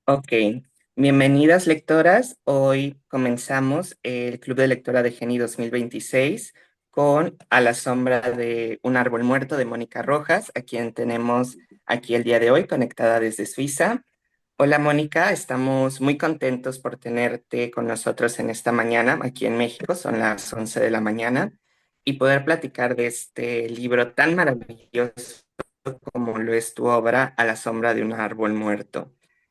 Ok, bienvenidas lectoras. Hoy comenzamos el Club de Lectora de Geni 2026 con A la sombra de un árbol muerto de Mónica Rojas, a quien tenemos aquí el día de hoy conectada desde Suiza. Hola Mónica, estamos muy contentos por tenerte con nosotros en esta mañana aquí en México, son las 11 de la mañana, y poder platicar de este libro tan maravilloso como lo es tu obra A la sombra de un árbol muerto.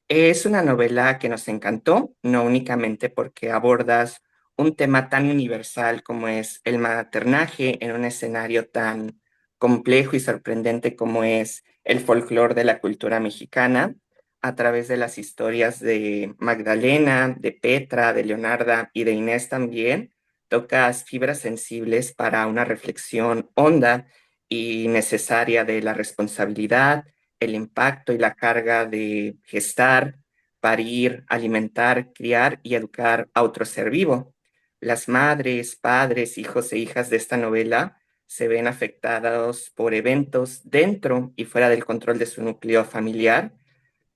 Es una novela que nos encantó, no únicamente porque abordas un tema tan universal como es el maternaje en un escenario tan complejo y sorprendente como es el folclore de la cultura mexicana, a través de las historias de Magdalena, de Petra, de Leonarda y de Inés también, tocas fibras sensibles para una reflexión honda y necesaria de la responsabilidad, el impacto y la carga de gestar, parir, alimentar, criar y educar a otro ser vivo. Las madres, padres, hijos e hijas de esta novela se ven afectados por eventos dentro y fuera del control de su núcleo familiar,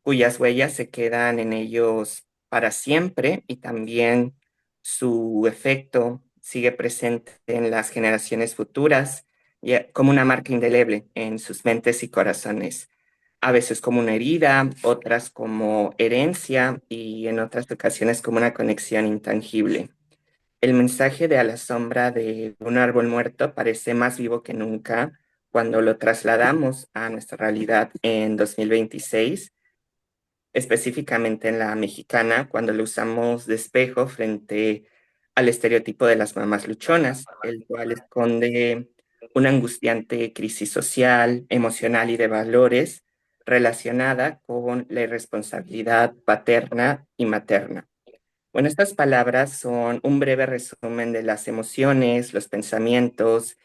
cuyas huellas se quedan en ellos para siempre y también su efecto sigue presente en las generaciones futuras como una marca indeleble en sus mentes y corazones. A veces como una herida, otras como herencia y en otras ocasiones como una conexión intangible. El mensaje de A la sombra de un árbol muerto parece más vivo que nunca cuando lo trasladamos a nuestra realidad en 2026, específicamente en la mexicana, cuando lo usamos de espejo frente al estereotipo de las mamás luchonas, el cual esconde una angustiante crisis social, emocional y de valores relacionada con la irresponsabilidad paterna y materna. Bueno, estas palabras son un breve resumen de las emociones, los pensamientos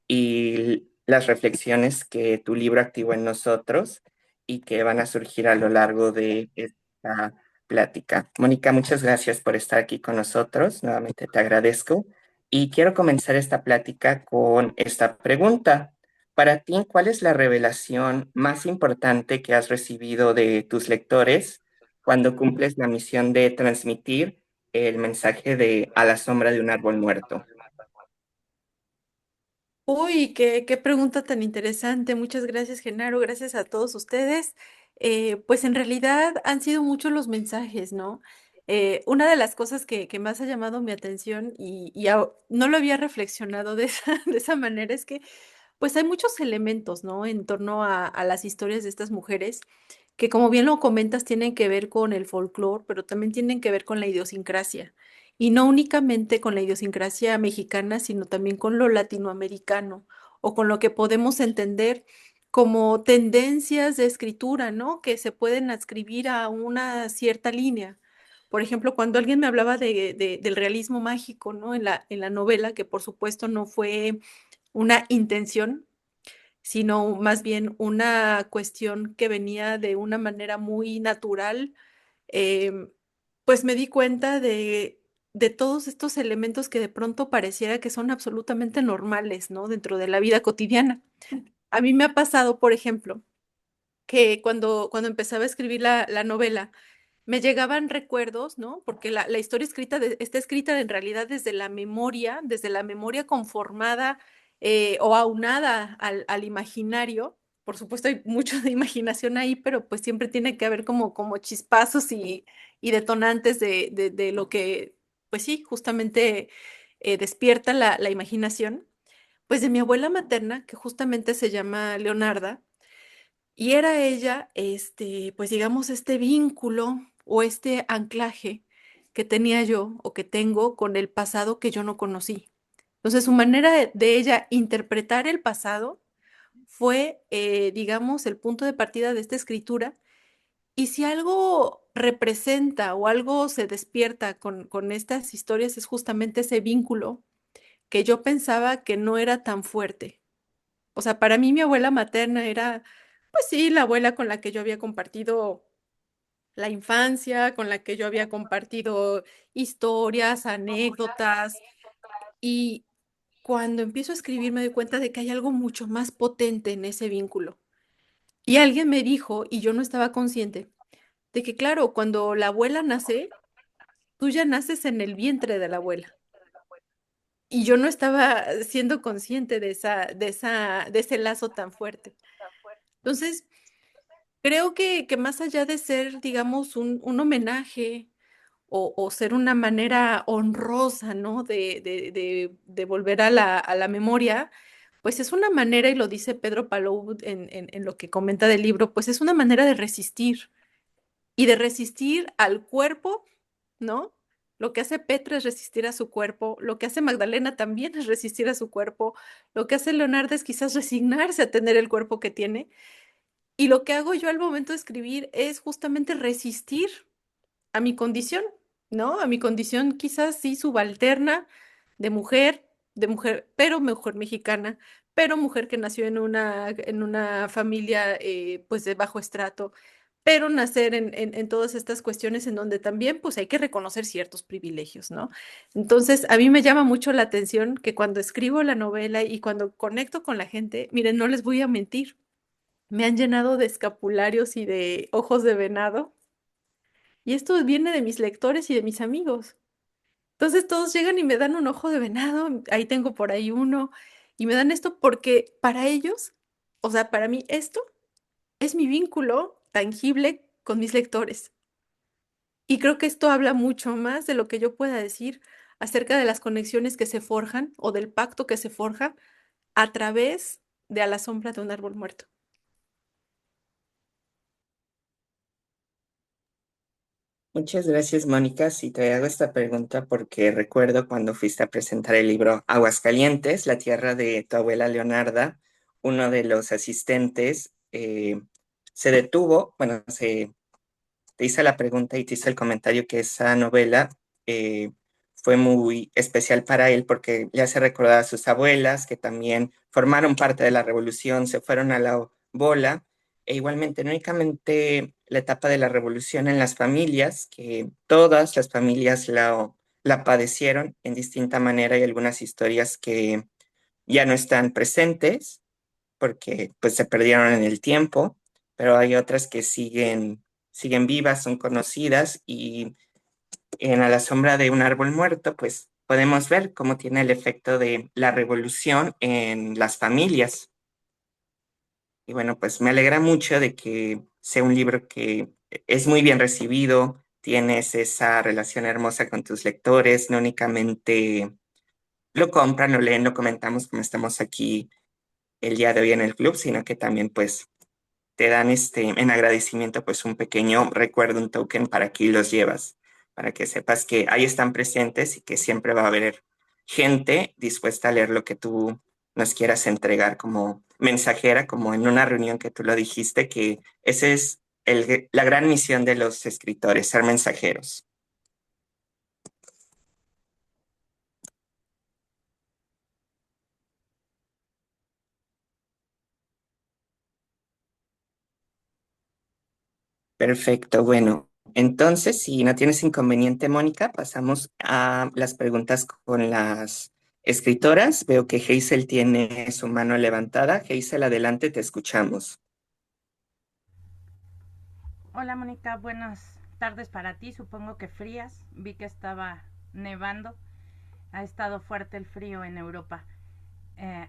y las reflexiones que tu libro activó en nosotros y que van a surgir a lo largo de esta plática. Mónica, muchas gracias por estar aquí con nosotros. Nuevamente te agradezco. Y quiero comenzar esta plática con esta pregunta. Para ti, ¿cuál es la revelación más importante que has recibido de tus lectores cuando cumples la misión de transmitir el mensaje de A la sombra de un árbol muerto? Uy, qué pregunta tan interesante. Muchas gracias, Genaro. Gracias a todos ustedes. Pues en realidad han sido muchos los mensajes, ¿no? Una de las cosas que más ha llamado mi atención no lo había reflexionado de de esa manera es que pues hay muchos elementos, ¿no? En torno a las historias de estas mujeres que, como bien lo comentas, tienen que ver con el folclore, pero también tienen que ver con la idiosincrasia. Y no únicamente con la idiosincrasia mexicana, sino también con lo latinoamericano o con lo que podemos entender como tendencias de escritura, ¿no? Que se pueden adscribir a una cierta línea. Por ejemplo, cuando alguien me hablaba del realismo mágico, ¿no? En la novela, que por supuesto no fue una intención, sino más bien una cuestión que venía de una manera muy natural, em, pues me di cuenta de todos estos elementos que de pronto pareciera que son absolutamente normales, ¿no? Dentro de la vida cotidiana. A mí me ha pasado, por ejemplo, que cuando empezaba a escribir la novela, me llegaban recuerdos, ¿no? Porque la historia está escrita en realidad desde la memoria conformada o aunada al imaginario. Por supuesto, hay mucho de imaginación ahí, pero pues siempre tiene que haber como chispazos y detonantes de lo que, pues sí, justamente despierta la imaginación. Pues de mi abuela materna, que justamente se llama Leonarda, y era ella, pues digamos, este vínculo o este anclaje que tenía yo o que tengo con el pasado que yo no conocí. Entonces, su manera de ella interpretar el pasado fue, digamos, el punto de partida de esta escritura. Y si algo representa o algo se despierta con estas historias es justamente ese vínculo que yo pensaba que no era tan fuerte. O sea, para mí mi abuela materna era, pues sí, la abuela con la que yo había compartido la infancia, con la que yo había compartido historias, anécdotas. Y cuando empiezo a escribir me doy cuenta de que hay algo mucho más potente en ese vínculo. Y alguien me dijo, y yo no estaba consciente, de que, claro, cuando la abuela nace, tú ya naces en el vientre de la abuela. Y yo no estaba siendo consciente de ese lazo tan fuerte. Entonces, creo que más allá de ser, digamos, un homenaje o ser una manera honrosa, ¿no? De volver a a la memoria, pues es una manera, y lo dice Pedro Palou en lo que comenta del libro, pues es una manera de resistir y de resistir al cuerpo, ¿no? Lo que hace Petra es resistir a su cuerpo, lo que hace Magdalena también es resistir a su cuerpo, lo que hace Leonardo es quizás resignarse a tener el cuerpo que tiene, y lo que hago yo al momento de escribir es justamente resistir a mi condición, ¿no? A mi condición quizás sí subalterna de mujer, pero mujer mexicana, pero mujer que nació en una familia pues de bajo estrato, pero nacer en todas estas cuestiones en donde también pues hay que reconocer ciertos privilegios, ¿no? Entonces, a mí me llama mucho la atención que cuando escribo la novela y cuando conecto con la gente, miren, no les voy a mentir, me han llenado de escapularios y de ojos de venado y esto viene de mis lectores y de mis amigos. Entonces todos llegan y me dan un ojo de venado, ahí tengo por ahí uno, y me dan esto porque para ellos, o sea, para mí esto es mi vínculo tangible con mis lectores. Y creo que esto habla mucho más de lo que yo pueda decir acerca de las conexiones que se forjan o del pacto que se forja a través de A la sombra de un árbol muerto. Muchas gracias, Mónica. Sí, te hago esta pregunta porque recuerdo cuando fuiste a presentar el libro Aguascalientes, la tierra de tu abuela Leonarda, uno de los asistentes se detuvo, bueno, te hice la pregunta y te hice el comentario que esa novela fue muy especial para él porque le hace recordar a sus abuelas que también formaron parte de la revolución, se fueron a la bola, e igualmente no únicamente la etapa de la revolución en las familias, que todas las familias la padecieron en distinta manera y algunas historias que ya no están presentes porque pues se perdieron en el tiempo, pero hay otras que siguen vivas, son conocidas y en A la sombra de un árbol muerto, pues podemos ver cómo tiene el efecto de la revolución en las familias. Y bueno, pues me alegra mucho de que sea un libro que es muy bien recibido, tienes esa relación hermosa con tus lectores, no únicamente lo compran, lo leen, lo comentamos como estamos aquí el día de hoy en el club, sino que también pues te dan en agradecimiento pues un pequeño recuerdo, un token para que los llevas, para que sepas que ahí están presentes y que siempre va a haber gente dispuesta a leer lo que tú nos quieras entregar como mensajera, como en una reunión que tú lo dijiste, que esa es la gran misión de los escritores, ser mensajeros. Perfecto, bueno, entonces, si no tienes inconveniente, Mónica, pasamos a las preguntas con las escritoras. Veo que Hazel tiene su mano levantada. Hazel, adelante, te escuchamos. Hola Mónica, buenas tardes para ti, supongo que frías, vi que estaba nevando, ha estado fuerte el frío en Europa,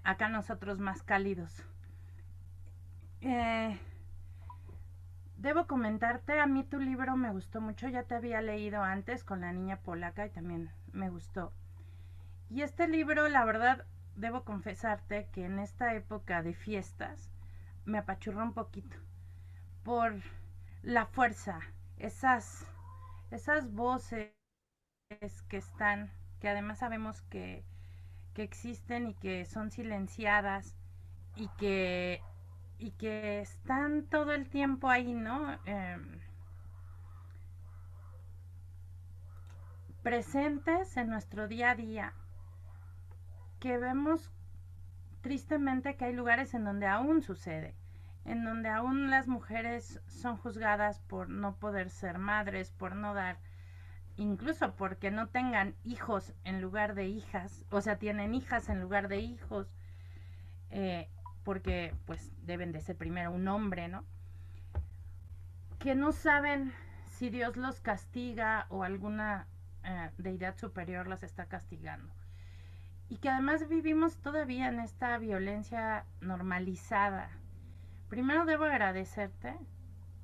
acá nosotros más cálidos. Eh, Debo comentarte, a mí tu libro me gustó mucho, ya te había leído antes con la niña polaca y también me gustó. Y este libro, la verdad, debo confesarte que en esta época de fiestas me apachurró un poquito por la fuerza, esas voces que están, que además sabemos que existen y que son silenciadas y y que están todo el tiempo ahí, ¿no? Presentes en nuestro día a día, que vemos tristemente que hay lugares en donde aún sucede, en donde aún las mujeres son juzgadas por no poder ser madres, por no dar, incluso porque no tengan hijos en lugar de hijas, o sea, tienen hijas en lugar de hijos, eh, porque pues deben de ser primero un hombre, ¿no? Que no saben si Dios los castiga o alguna deidad superior los está castigando. Y que además vivimos todavía en esta violencia normalizada. Primero debo agradecerte,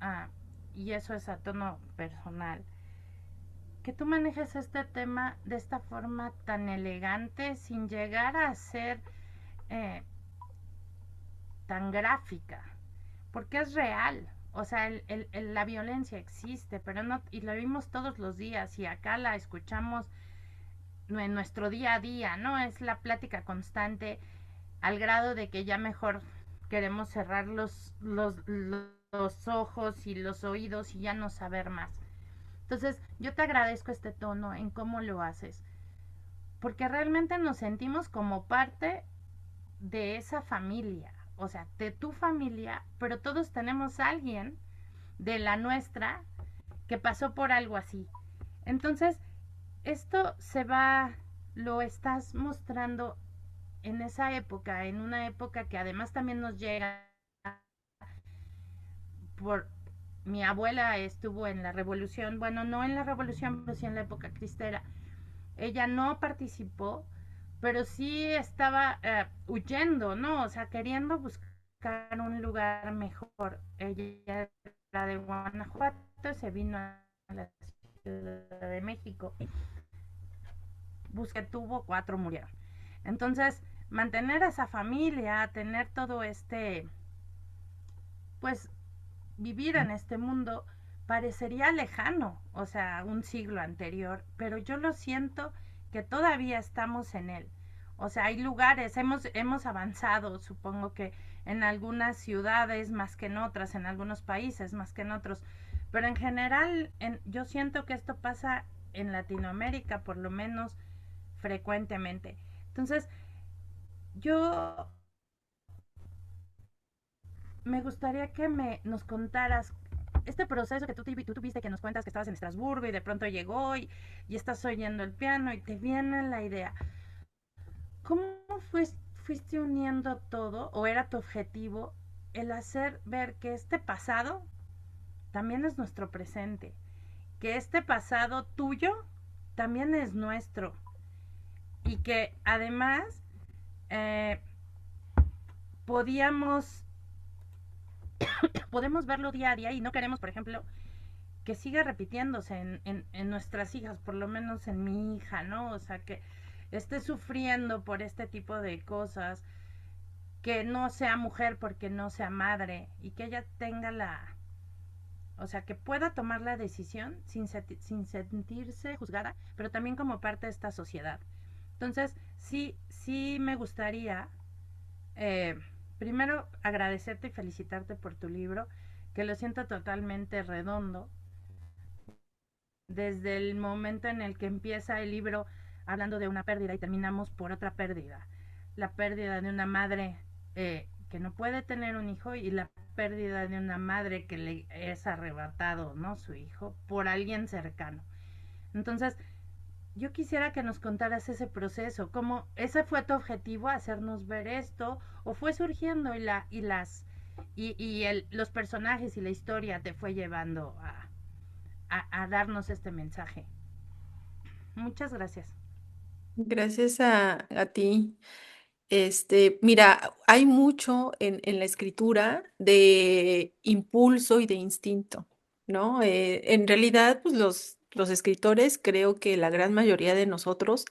ah, y eso es a tono personal, que tú manejes este tema de esta forma tan elegante, sin llegar a ser eh, tan gráfica, porque es real. O sea, la violencia existe, pero no, y la vimos todos los días, y acá la escuchamos en nuestro día a día, ¿no? Es la plática constante, al grado de que ya mejor queremos cerrar los ojos y los oídos y ya no saber más. Entonces, yo te agradezco este tono en cómo lo haces, porque realmente nos sentimos como parte de esa familia, o sea, de tu familia, pero todos tenemos a alguien de la nuestra que pasó por algo así. Entonces, esto lo estás mostrando en esa época, en una época que además también nos llega por mi abuela estuvo en la revolución, bueno, no en la revolución, pero sí en la época cristera. Ella no participó, pero sí estaba huyendo, ¿no? O sea, queriendo buscar un lugar mejor. Ella era de Guanajuato, se vino a la Ciudad de México. Tuvo 4, murieron. Entonces, mantener a esa familia, tener todo pues, vivir en este mundo parecería lejano, o sea, un siglo anterior, pero yo lo siento que todavía estamos en él. O sea, hay lugares, hemos avanzado, supongo que en algunas ciudades más que en otras, en algunos países más que en otros, pero en general yo siento que esto pasa en Latinoamérica por lo menos frecuentemente. Entonces, yo me gustaría que nos contaras este proceso que tú tuviste, que nos cuentas que estabas en Estrasburgo y de pronto llegó y estás oyendo el piano y te viene la idea. ¿Cómo fuiste uniendo todo o era tu objetivo el hacer ver que este pasado también es nuestro presente, que este pasado tuyo también es nuestro y que además eh, podíamos podemos verlo día a día y no queremos, por ejemplo, que siga repitiéndose en nuestras hijas, por lo menos en mi hija, ¿no? O sea, que esté sufriendo por este tipo de cosas, que no sea mujer porque no sea madre y que ella tenga o sea, que pueda tomar la decisión sin sentirse juzgada, pero también como parte de esta sociedad. Entonces, sí me gustaría eh, primero agradecerte y felicitarte por tu libro, que lo siento totalmente redondo. Desde el momento en el que empieza el libro hablando de una pérdida y terminamos por otra pérdida. La pérdida de una madre que no puede tener un hijo y la pérdida de una madre que le es arrebatado, ¿no? Su hijo por alguien cercano. Entonces, yo quisiera que nos contaras ese proceso, cómo ese fue tu objetivo, hacernos ver esto, o fue surgiendo los personajes y la historia te fue llevando a darnos este mensaje. Muchas gracias. Gracias a ti. Mira, hay mucho en la escritura de impulso y de instinto, ¿no? En realidad, pues los escritores, creo que la gran mayoría de nosotros,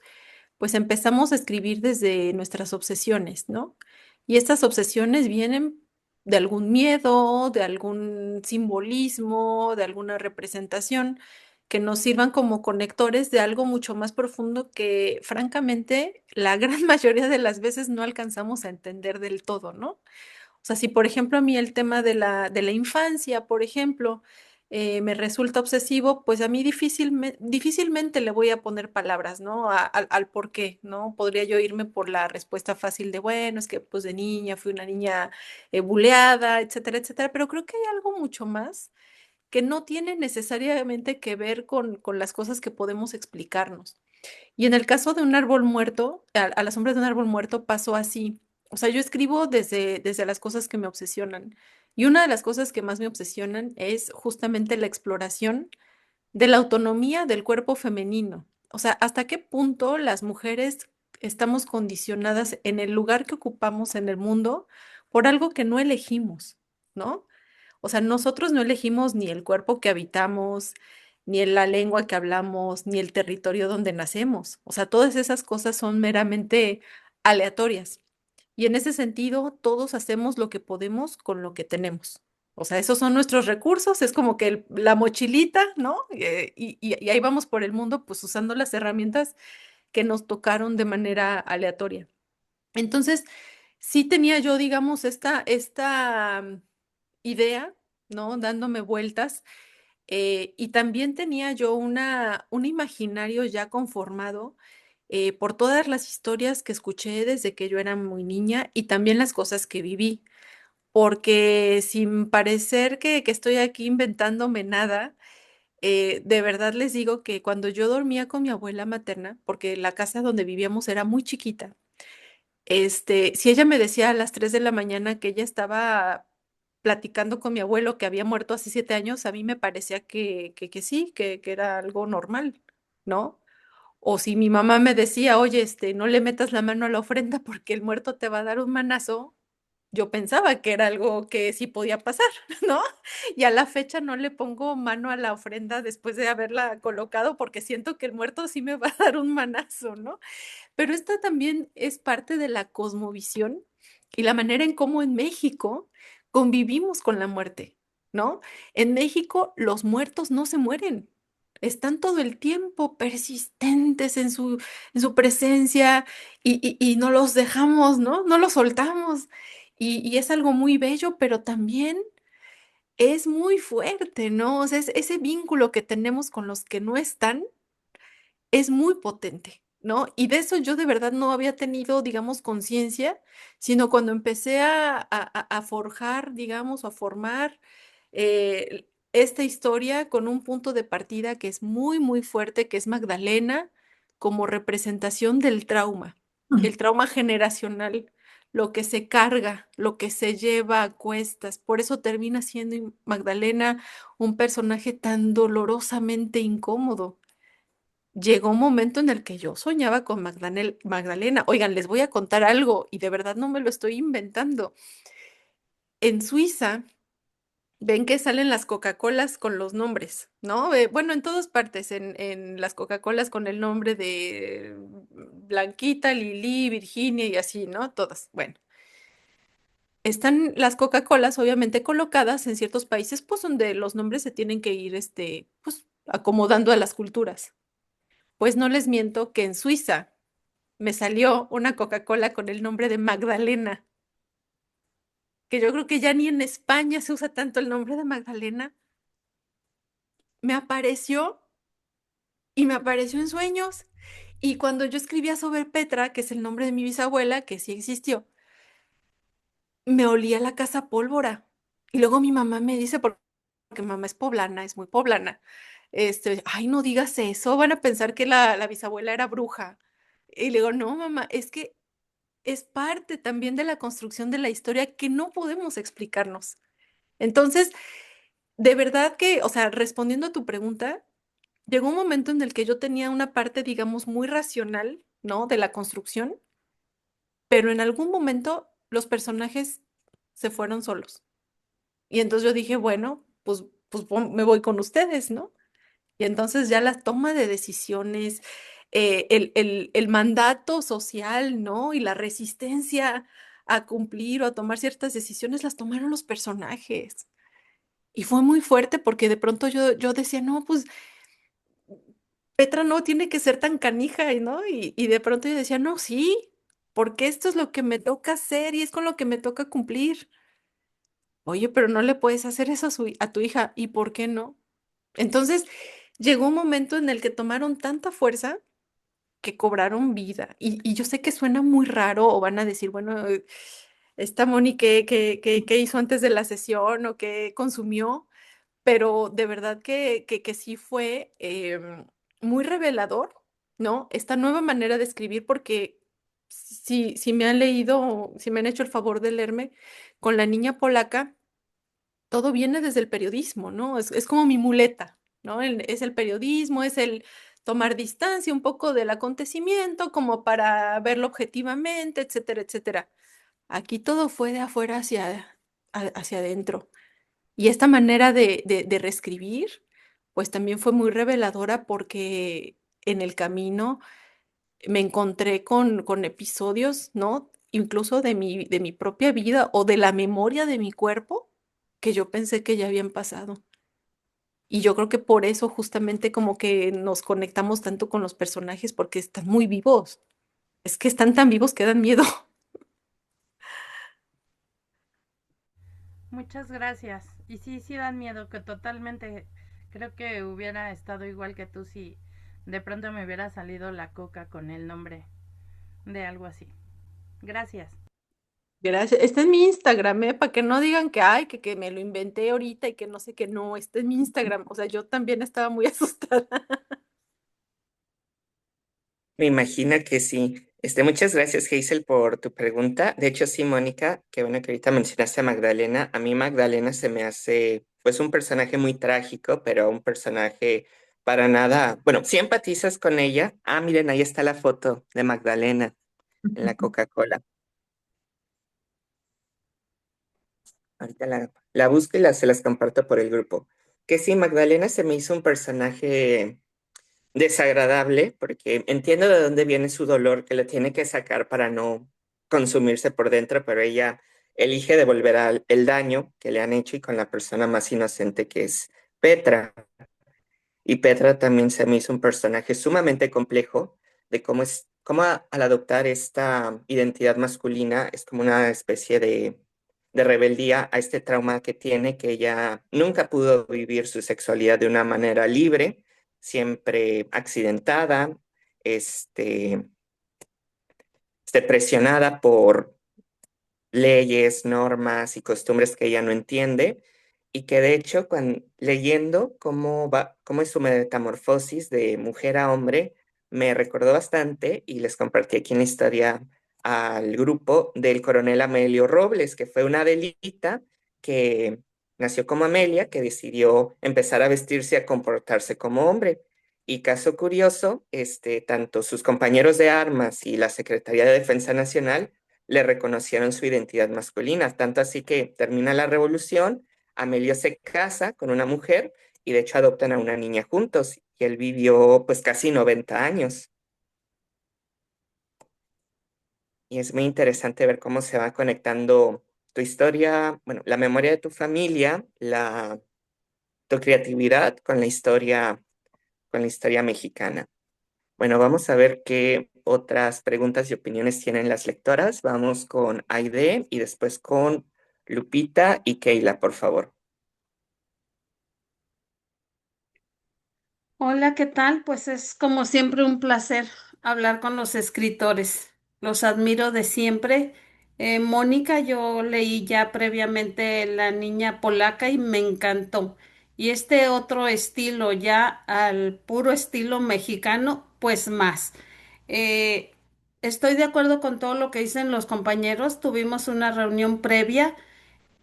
pues empezamos a escribir desde nuestras obsesiones, ¿no? Y estas obsesiones vienen de algún miedo, de algún simbolismo, de alguna representación que nos sirvan como conectores de algo mucho más profundo que, francamente, la gran mayoría de las veces no alcanzamos a entender del todo, ¿no? O sea, si por ejemplo a mí el tema de la infancia, por ejemplo, me resulta obsesivo, pues a mí difícilmente le voy a poner palabras, ¿no? Al por qué, ¿no? Podría yo irme por la respuesta fácil de, bueno, es que pues de niña fui una niña buleada, etcétera, etcétera, pero creo que hay algo mucho más que no tiene necesariamente que ver con las cosas que podemos explicarnos. Y en el caso de un árbol muerto, a la sombra de un árbol muerto pasó así. O sea, yo escribo desde las cosas que me obsesionan. Y una de las cosas que más me obsesionan es justamente la exploración de la autonomía del cuerpo femenino. O sea, ¿hasta qué punto las mujeres estamos condicionadas en el lugar que ocupamos en el mundo por algo que no elegimos, ¿no? O sea, nosotros no elegimos ni el cuerpo que habitamos, ni la lengua que hablamos, ni el territorio donde nacemos. O sea, todas esas cosas son meramente aleatorias. Y en ese sentido, todos hacemos lo que podemos con lo que tenemos. O sea, esos son nuestros recursos, es como que la mochilita, ¿no? Y ahí vamos por el mundo, pues usando las herramientas que nos tocaron de manera aleatoria. Entonces, sí tenía yo, digamos, esta idea, ¿no? Dándome vueltas. Y también tenía yo un imaginario ya conformado por todas las historias que escuché desde que yo era muy niña y también las cosas que viví. Porque sin parecer que estoy aquí inventándome nada, de verdad les digo que cuando yo dormía con mi abuela materna, porque la casa donde vivíamos era muy chiquita, si ella me decía a las 3 de la mañana que ella estaba platicando con mi abuelo que había muerto hace 7 años, a mí me parecía que sí, que era algo normal, ¿no? O si mi mamá me decía, oye, no le metas la mano a la ofrenda porque el muerto te va a dar un manazo, yo pensaba que era algo que sí podía pasar, ¿no? Y a la fecha no le pongo mano a la ofrenda después de haberla colocado porque siento que el muerto sí me va a dar un manazo, ¿no? Pero esta también es parte de la cosmovisión y la manera en cómo en México convivimos con la muerte, ¿no? En México los muertos no se mueren, están todo el tiempo persistentes en su presencia y no los dejamos, ¿no? No los soltamos. Y es algo muy bello, pero también es muy fuerte, ¿no? O sea, ese vínculo que tenemos con los que no están es muy potente, ¿no? Y de eso yo de verdad no había tenido, digamos, conciencia, sino cuando empecé a forjar, digamos, a formar esta historia con un punto de partida que es muy, muy fuerte, que es Magdalena, como representación del trauma, el trauma generacional, lo que se carga, lo que se lleva a cuestas. Por eso termina siendo Magdalena un personaje tan dolorosamente incómodo. Llegó un momento en el que yo soñaba con Magdalena. Oigan, les voy a contar algo y de verdad no me lo estoy inventando. En Suiza, ven que salen las Coca-Colas con los nombres, ¿no? Bueno, en todas partes, en las Coca-Colas con el nombre de Blanquita, Lili, Virginia y así, ¿no? Todas. Bueno, están las Coca-Colas obviamente colocadas en ciertos países, pues donde los nombres se tienen que ir, pues acomodando a las culturas. Pues no les miento que en Suiza me salió una Coca-Cola con el nombre de Magdalena, que yo creo que ya ni en España se usa tanto el nombre de Magdalena. Me apareció y me apareció en sueños. Y cuando yo escribía sobre Petra, que es el nombre de mi bisabuela, que sí existió, me olía la casa a pólvora. Y luego mi mamá me dice, porque mamá es poblana, es muy poblana, ay, no digas eso, van a pensar que la bisabuela era bruja. Y le digo, no, mamá, es que es parte también de la construcción de la historia que no podemos explicarnos. Entonces, de verdad que, o sea, respondiendo a tu pregunta, llegó un momento en el que yo tenía una parte, digamos, muy racional, ¿no? De la construcción, pero en algún momento los personajes se fueron solos. Y entonces yo dije, bueno, pues me voy con ustedes, ¿no? Y entonces ya la toma de decisiones, el mandato social, ¿no? Y la resistencia a cumplir o a tomar ciertas decisiones las tomaron los personajes. Y fue muy fuerte porque de pronto yo decía, no, pues Petra no tiene que ser tan canija, ¿no? Y de pronto yo decía, no, sí, porque esto es lo que me toca hacer y es con lo que me toca cumplir. Oye, pero no le puedes hacer eso a tu hija. ¿Y por qué no? Entonces, llegó un momento en el que tomaron tanta fuerza que cobraron vida. Y yo sé que suena muy raro o van a decir, bueno, esta Moni, ¿qué hizo antes de la sesión o qué consumió? Pero de verdad que sí fue muy revelador, ¿no? Esta nueva manera de escribir, porque si me han leído, si me han hecho el favor de leerme, con la niña polaca, todo viene desde el periodismo, ¿no? Es como mi muleta. ¿no? Es el periodismo, es el tomar distancia un poco del acontecimiento como para verlo objetivamente, etcétera, etcétera. Aquí todo fue de afuera hacia adentro. Y esta manera de reescribir, pues también fue muy reveladora porque en el camino me encontré con episodios, ¿no? Incluso de mi propia vida o de la memoria de mi cuerpo que yo pensé que ya habían pasado. Y yo creo que por eso justamente como que nos conectamos tanto con los personajes porque están muy vivos. Es que están tan vivos que dan miedo. Muchas gracias. Y sí, sí dan miedo, que totalmente creo que hubiera estado igual que tú si de pronto me hubiera salido la coca con el nombre de algo así. Gracias. Gracias. Este es mi Instagram, ¿eh? Para que no digan que, ay, que me lo inventé ahorita y que no sé qué, no, este es mi Instagram. O sea, yo también estaba muy asustada. Me imagino que sí. Muchas gracias, Hazel, por tu pregunta. De hecho, sí, Mónica, qué bueno que ahorita mencionaste a Magdalena. A mí Magdalena se me hace, pues, un personaje muy trágico, pero un personaje para nada. Bueno, si empatizas con ella. Ah, miren, ahí está la foto de Magdalena en la Coca-Cola. Ahorita la busco y se las comparto por el grupo. Que sí, Magdalena se me hizo un personaje desagradable, porque entiendo de dónde viene su dolor, que lo tiene que sacar para no consumirse por dentro, pero ella elige devolver el daño que le han hecho y con la persona más inocente que es Petra. Y Petra también se me hizo un personaje sumamente complejo de cómo al adoptar esta identidad masculina es como una especie de rebeldía a este trauma que tiene, que ella nunca pudo vivir su sexualidad de una manera libre, siempre accidentada, este, presionada por leyes, normas y costumbres que ella no entiende y que de hecho leyendo cómo es su metamorfosis de mujer a hombre, me recordó bastante y les compartí aquí en la historia al grupo del coronel Amelio Robles, que fue una Adelita que nació como Amelia, que decidió empezar a vestirse y a comportarse como hombre. Y caso curioso, tanto sus compañeros de armas y la Secretaría de Defensa Nacional le reconocieron su identidad masculina, tanto así que termina la revolución, Amelio se casa con una mujer y de hecho adoptan a una niña juntos y él vivió pues casi 90 años. Y es muy interesante ver cómo se va conectando tu historia, bueno, la memoria de tu familia, tu creatividad con la historia mexicana. Bueno, vamos a ver qué otras preguntas y opiniones tienen las lectoras. Vamos con Aide y después con Lupita y Keila, por favor. Hola, ¿qué tal? Pues es como siempre un placer hablar con los escritores. Los admiro de siempre. Mónica, yo leí ya previamente La Niña Polaca y me encantó. Y este otro estilo, ya al puro estilo mexicano, pues más. Eh, Estoy de acuerdo con todo lo que dicen los compañeros. Tuvimos una reunión previa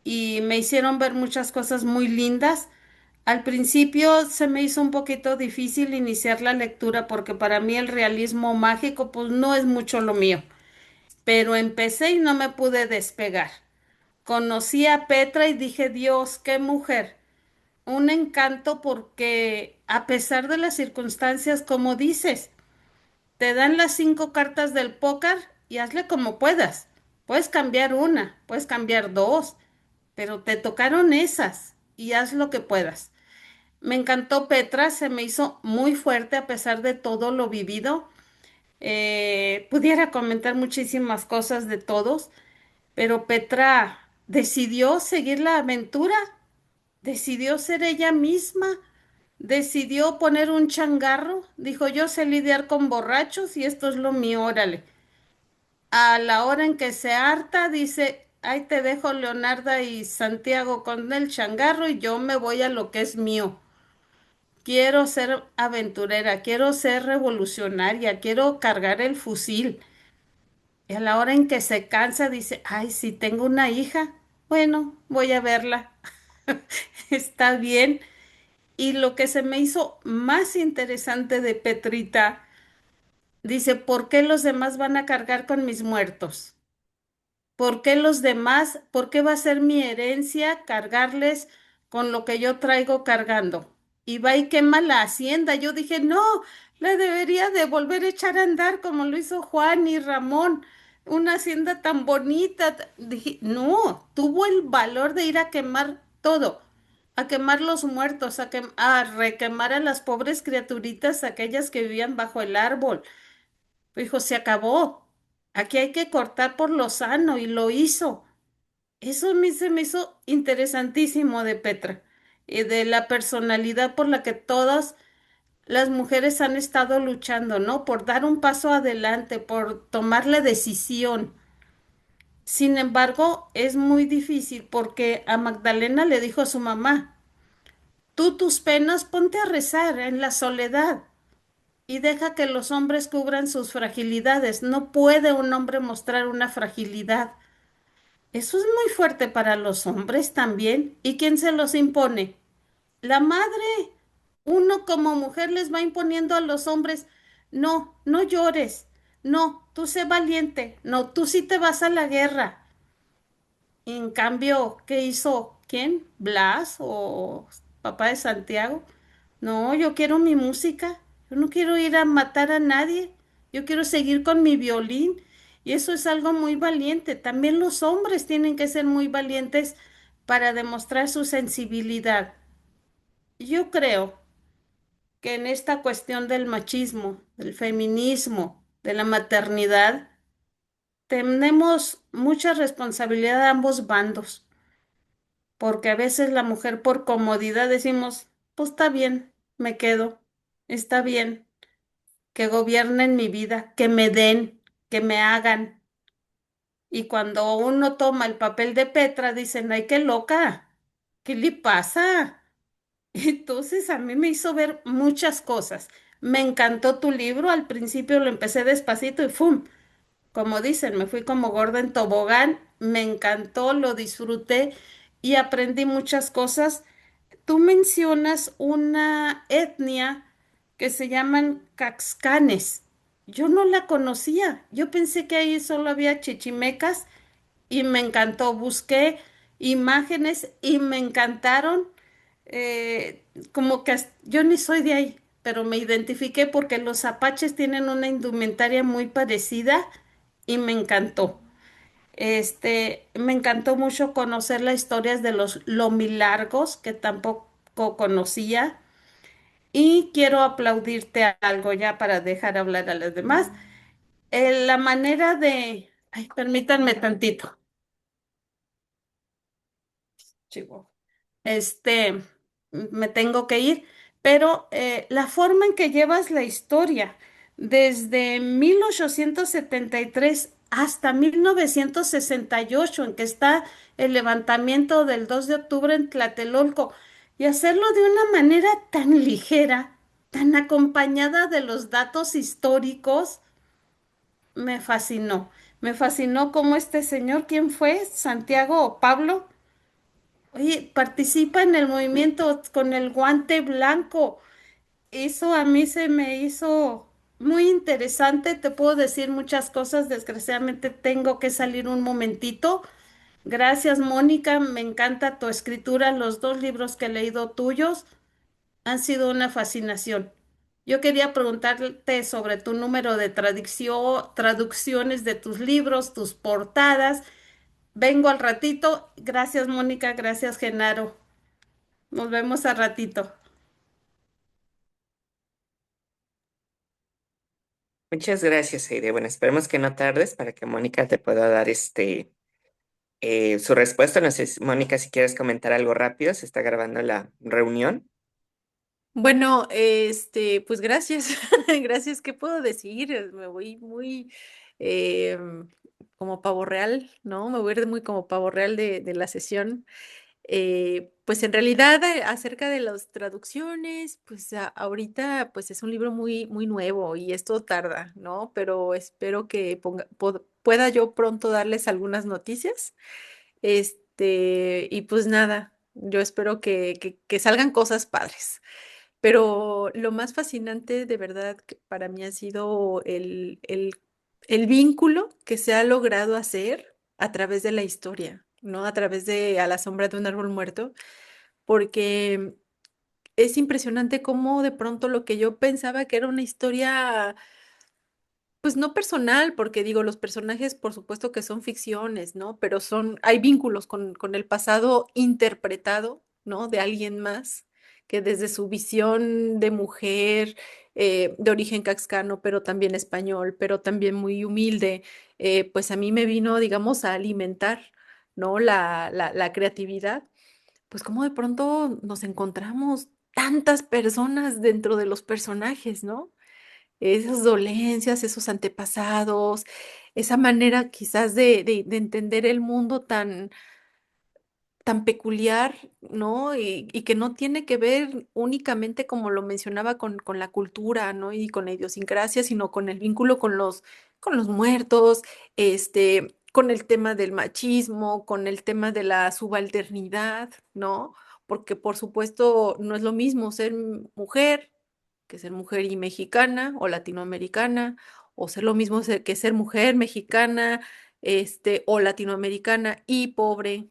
y me hicieron ver muchas cosas muy lindas. Al principio se me hizo un poquito difícil iniciar la lectura porque para mí el realismo mágico pues no es mucho lo mío, pero empecé y no me pude despegar. Conocí a Petra y dije, Dios, qué mujer, un encanto porque a pesar de las circunstancias, como dices, te dan las 5 cartas del póker y hazle como puedas. Puedes cambiar una, puedes cambiar dos, pero te tocaron esas y haz lo que puedas. Me encantó Petra, se me hizo muy fuerte a pesar de todo lo vivido. Pudiera comentar muchísimas cosas de todos, pero Petra decidió seguir la aventura, decidió ser ella misma, decidió poner un changarro, dijo yo sé lidiar con borrachos y esto es lo mío, órale. A la hora en que se harta, dice, ahí te dejo Leonarda y Santiago con el changarro y yo me voy a lo que es mío. Quiero ser aventurera, quiero ser revolucionaria, quiero cargar el fusil. Y a la hora en que se cansa dice, ay, si tengo una hija, bueno, voy a verla. Está bien. Y lo que se me hizo más interesante de Petrita, dice, ¿por qué los demás van a cargar con mis muertos? ¿Por qué los demás, por qué va a ser mi herencia cargarles con lo que yo traigo cargando? Y va y quema la hacienda. Yo dije, no, la debería de volver a echar a andar como lo hizo Juan y Ramón. Una hacienda tan bonita. Dije, no, tuvo el valor de ir a quemar todo, a quemar los muertos, a requemar a las pobres criaturitas, aquellas que vivían bajo el árbol. Dijo, se acabó. Aquí hay que cortar por lo sano y lo hizo. Eso a mí se me hizo interesantísimo de Petra y de la personalidad por la que todas las mujeres han estado luchando, ¿no? Por dar un paso adelante, por tomar la decisión. Sin embargo, es muy difícil porque a Magdalena le dijo a su mamá, tú tus penas ponte a rezar en la soledad y deja que los hombres cubran sus fragilidades. No puede un hombre mostrar una fragilidad. Eso es muy fuerte para los hombres también. ¿Y quién se los impone? La madre. Uno como mujer les va imponiendo a los hombres, no, no llores, no, tú sé valiente, no, tú sí te vas a la guerra. En cambio, ¿qué hizo? ¿Quién? ¿Blas o papá de Santiago? No, yo quiero mi música. Yo no quiero ir a matar a nadie. Yo quiero seguir con mi violín. Y eso es algo muy valiente. También los hombres tienen que ser muy valientes para demostrar su sensibilidad. Yo creo que en esta cuestión del machismo, del feminismo, de la maternidad, tenemos mucha responsabilidad de ambos bandos, porque a veces la mujer por comodidad decimos, pues está bien, me quedo, está bien, que gobiernen mi vida, que me den, que me hagan. Y cuando uno toma el papel de Petra, dicen, ay, qué loca, ¿qué le pasa? Entonces a mí me hizo ver muchas cosas. Me encantó tu libro, al principio lo empecé despacito y ¡fum! Como dicen, me fui como gorda en tobogán, me encantó, lo disfruté y aprendí muchas cosas. Tú mencionas una etnia que se llaman Caxcanes. Yo no la conocía. Yo pensé que ahí solo había chichimecas y me encantó. Busqué imágenes y me encantaron. Como que yo ni soy de ahí, pero me identifiqué porque los apaches tienen una indumentaria muy parecida y me encantó. Me encantó mucho conocer las historias de los lomilargos, que tampoco conocía. Y quiero aplaudirte algo ya para dejar hablar a los demás. La manera de... Ay, permítanme tantito. Chihuahua. Este, Me tengo que ir, pero la forma en que llevas la historia, desde 1873 hasta 1968, en que está el levantamiento del 2 de octubre en Tlatelolco, y hacerlo de una manera tan ligera, tan acompañada de los datos históricos, me fascinó. Me fascinó cómo este señor, ¿quién fue? ¿Santiago o Pablo? Oye, participa en el movimiento con el guante blanco. Eso a mí se me hizo muy interesante. Te puedo decir muchas cosas. Desgraciadamente tengo que salir un momentito. Gracias, Mónica. Me encanta tu escritura. Los dos libros que he leído tuyos han sido una fascinación. Yo quería preguntarte sobre tu número de traducciones de tus libros, tus portadas. Vengo al ratito. Gracias, Mónica. Gracias, Genaro. Nos vemos al ratito. Muchas gracias, Aide. Bueno, esperemos que no tardes para que Mónica te pueda dar su respuesta. No sé, Mónica, si quieres comentar algo rápido, se está grabando la reunión. Bueno, pues gracias, gracias. ¿Qué puedo decir? Me voy muy como pavo real, ¿no? Me voy a ir muy como pavo real de la sesión. Pues en realidad acerca de las traducciones, pues ahorita pues es un libro muy, muy nuevo y esto tarda, ¿no? Pero espero que pueda yo pronto darles algunas noticias. Y pues nada. Yo espero que salgan cosas padres. Pero lo más fascinante de verdad que para mí ha sido el vínculo que se ha logrado hacer a través de la historia, ¿no? A través de A la sombra de un árbol muerto, porque es impresionante cómo de pronto lo que yo pensaba que era una historia pues no personal, porque digo, los personajes por supuesto que son ficciones, ¿no? Pero hay vínculos con el pasado interpretado, ¿no? De alguien más, que desde su visión de mujer, de origen caxcano, pero también español, pero también muy humilde, pues a mí me vino, digamos, a alimentar, ¿no? La creatividad, pues como de pronto nos encontramos tantas personas dentro de los personajes, ¿no? Esas dolencias, esos antepasados, esa manera quizás de entender el mundo tan peculiar, ¿no? Y que no tiene que ver únicamente, como lo mencionaba, con la cultura, ¿no? Y con la idiosincrasia, sino con el vínculo con los muertos, con el tema del machismo, con el tema de la subalternidad, ¿no? Porque por supuesto no es lo mismo ser mujer que ser mujer y mexicana o latinoamericana, o ser lo mismo que ser mujer mexicana, o latinoamericana y pobre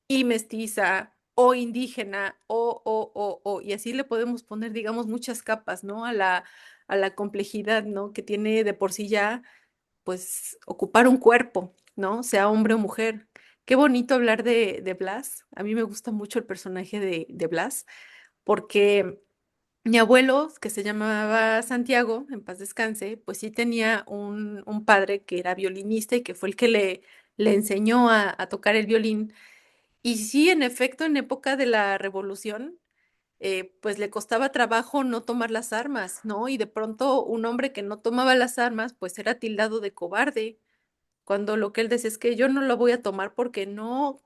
y mestiza o indígena y así le podemos poner, digamos, muchas capas, ¿no? A la complejidad, ¿no? Que tiene de por sí ya, pues, ocupar un cuerpo, ¿no? Sea hombre o mujer. Qué bonito hablar de Blas. A mí me gusta mucho el personaje de Blas, porque mi abuelo, que se llamaba Santiago, en paz descanse, pues sí tenía un padre que era violinista y que fue el que le enseñó a tocar el violín. Y sí, en efecto, en época de la revolución, pues le costaba trabajo no tomar las armas, ¿no? Y de pronto un hombre que no tomaba las armas, pues era tildado de cobarde, cuando lo que él decía es que yo no lo voy a tomar porque no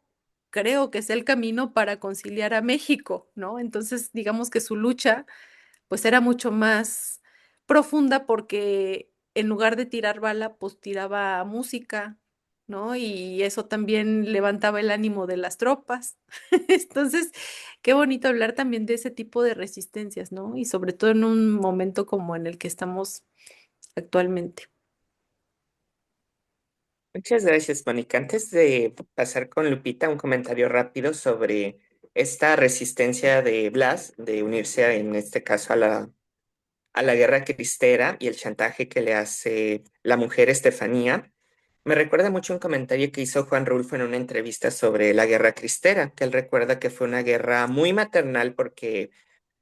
creo que sea el camino para conciliar a México, ¿no? Entonces, digamos que su lucha pues era mucho más profunda porque en lugar de tirar bala, pues tiraba música, ¿no? Y eso también levantaba el ánimo de las tropas. Entonces, qué bonito hablar también de ese tipo de resistencias, ¿no? Y sobre todo en un momento como en el que estamos actualmente. Muchas gracias, Mónica. Antes de pasar con Lupita, un comentario rápido sobre esta resistencia de Blas de unirse, en este caso, a la guerra cristera y el chantaje que le hace la mujer Estefanía. Me recuerda mucho un comentario que hizo Juan Rulfo en una entrevista sobre la guerra cristera, que él recuerda que fue una guerra muy maternal porque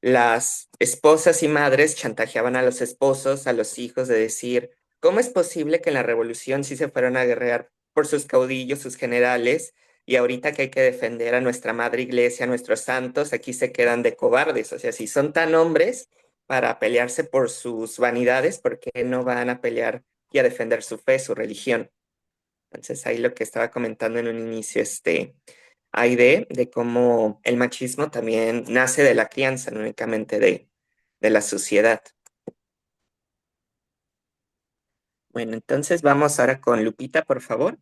las esposas y madres chantajeaban a los esposos, a los hijos, de decir, ¿cómo es posible que en la revolución sí se fueron a guerrear por sus caudillos, sus generales, y ahorita que hay que defender a nuestra madre iglesia, a nuestros santos, aquí se quedan de cobardes? O sea, si son tan hombres para pelearse por sus vanidades, ¿por qué no van a pelear y a defender su fe, su religión? Entonces ahí lo que estaba comentando en un inicio, Aide, de cómo el machismo también nace de la crianza, no únicamente de la sociedad. Bueno, entonces vamos ahora con Lupita, por favor.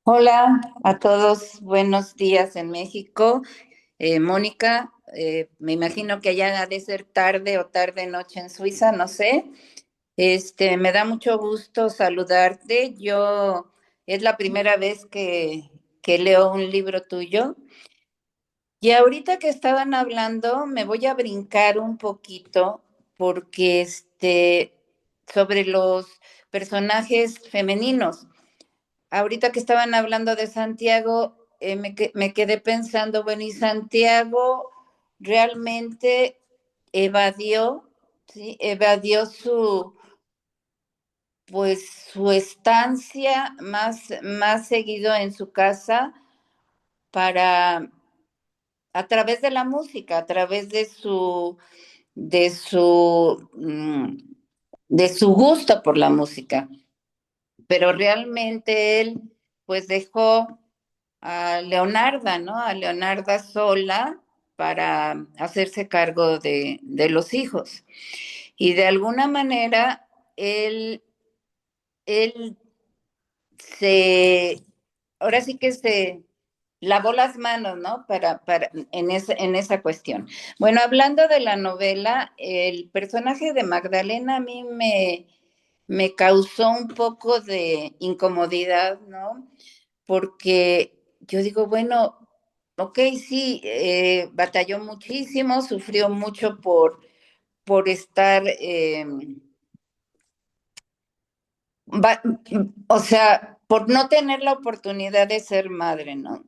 Hola a todos, buenos días en México. Mónica, me imagino que allá ha de ser tarde o tarde noche en Suiza, no sé. Me da mucho gusto saludarte. Yo es la primera vez que leo un libro tuyo. Y ahorita que estaban hablando, me voy a brincar un poquito porque sobre los personajes femeninos. Ahorita que estaban hablando de Santiago, me quedé pensando, bueno, y Santiago realmente evadió, ¿sí? Evadió pues, su estancia más seguido en su casa para, a través de la música, a través de su, mm, de su gusto por la música. Pero realmente él, pues, dejó a Leonarda, ¿no? A Leonarda sola para hacerse cargo de los hijos. Y de alguna manera él se ahora sí que se lavó las manos, ¿no? En esa cuestión. Bueno, hablando de la novela, el personaje de Magdalena a mí me causó un poco de incomodidad, ¿no? Porque yo digo, bueno, ok, sí, batalló muchísimo, sufrió mucho por estar, va- o sea, por no tener la oportunidad de ser madre, ¿no?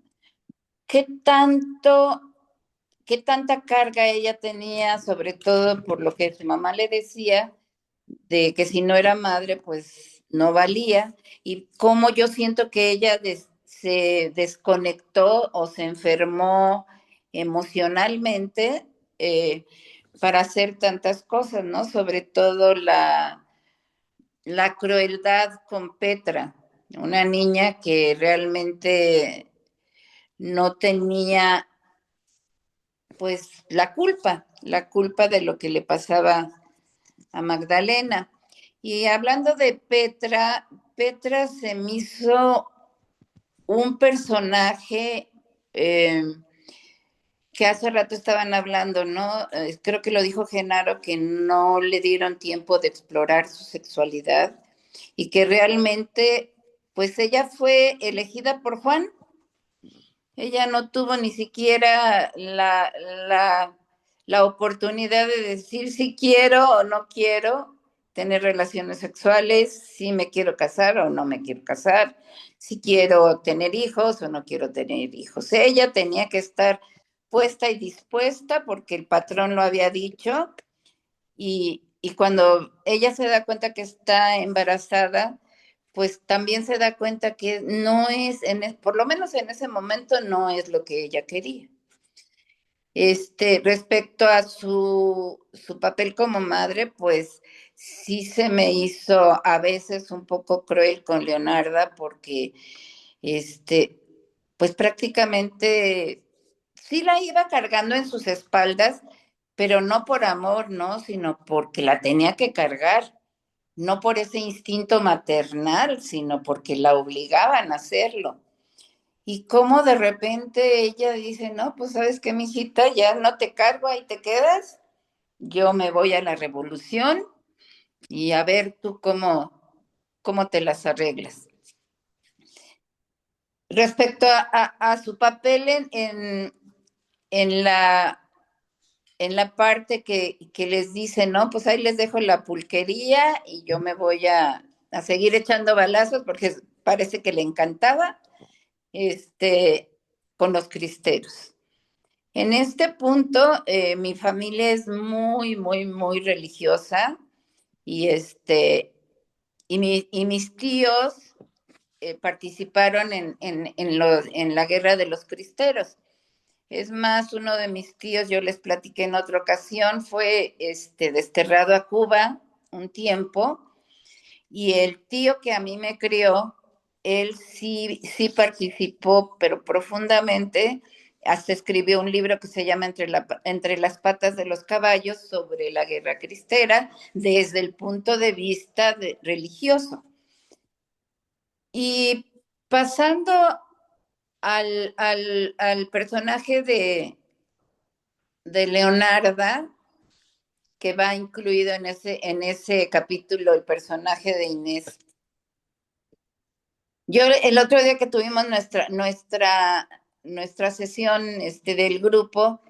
¿Qué tanto, qué tanta carga ella tenía, sobre todo por lo que su mamá le decía, de que si no era madre, pues no valía? Y cómo yo siento que ella se desconectó o se enfermó emocionalmente para hacer tantas cosas, ¿no? Sobre todo la crueldad con Petra, una niña que realmente no tenía pues la culpa de lo que le pasaba a Magdalena. Y hablando de Petra, Petra se me hizo un personaje que hace rato estaban hablando, ¿no? Creo que lo dijo Genaro, que no le dieron tiempo de explorar su sexualidad y que realmente, pues ella fue elegida por Juan. Ella no tuvo ni siquiera la oportunidad de decir si quiero o no quiero tener relaciones sexuales, si me quiero casar o no me quiero casar, si quiero tener hijos o no quiero tener hijos. Ella tenía que estar puesta y dispuesta porque el patrón lo había dicho y cuando ella se da cuenta que está embarazada, pues también se da cuenta que no es, por lo menos en ese momento, no es lo que ella quería. Respecto a su papel como madre, pues sí se me hizo a veces un poco cruel con Leonarda porque, este, pues prácticamente sí la iba cargando en sus espaldas, pero no por amor, ¿no? Sino porque la tenía que cargar, no por ese instinto maternal, sino porque la obligaban a hacerlo. Y cómo de repente ella dice, no, pues sabes qué, mijita, ya no te cargo, ahí te quedas, yo me voy a la revolución y a ver tú cómo te las arreglas. Respecto a su papel en la, en la parte que les dice, no, pues ahí les dejo la pulquería y yo me voy a seguir echando balazos porque parece que le encantaba con los cristeros. En este punto, mi familia es muy, muy, muy religiosa y, y mis tíos participaron en la guerra de los cristeros. Es más, uno de mis tíos, yo les platiqué en otra ocasión, fue desterrado a Cuba un tiempo y el tío que a mí me crió, él sí, sí participó, pero profundamente, hasta escribió un libro que se llama Entre las patas de los caballos sobre la guerra cristera desde el punto de vista religioso. Y pasando al personaje de Leonarda, que va incluido en ese capítulo, el personaje de Inés. Yo el otro día que tuvimos nuestra sesión del grupo,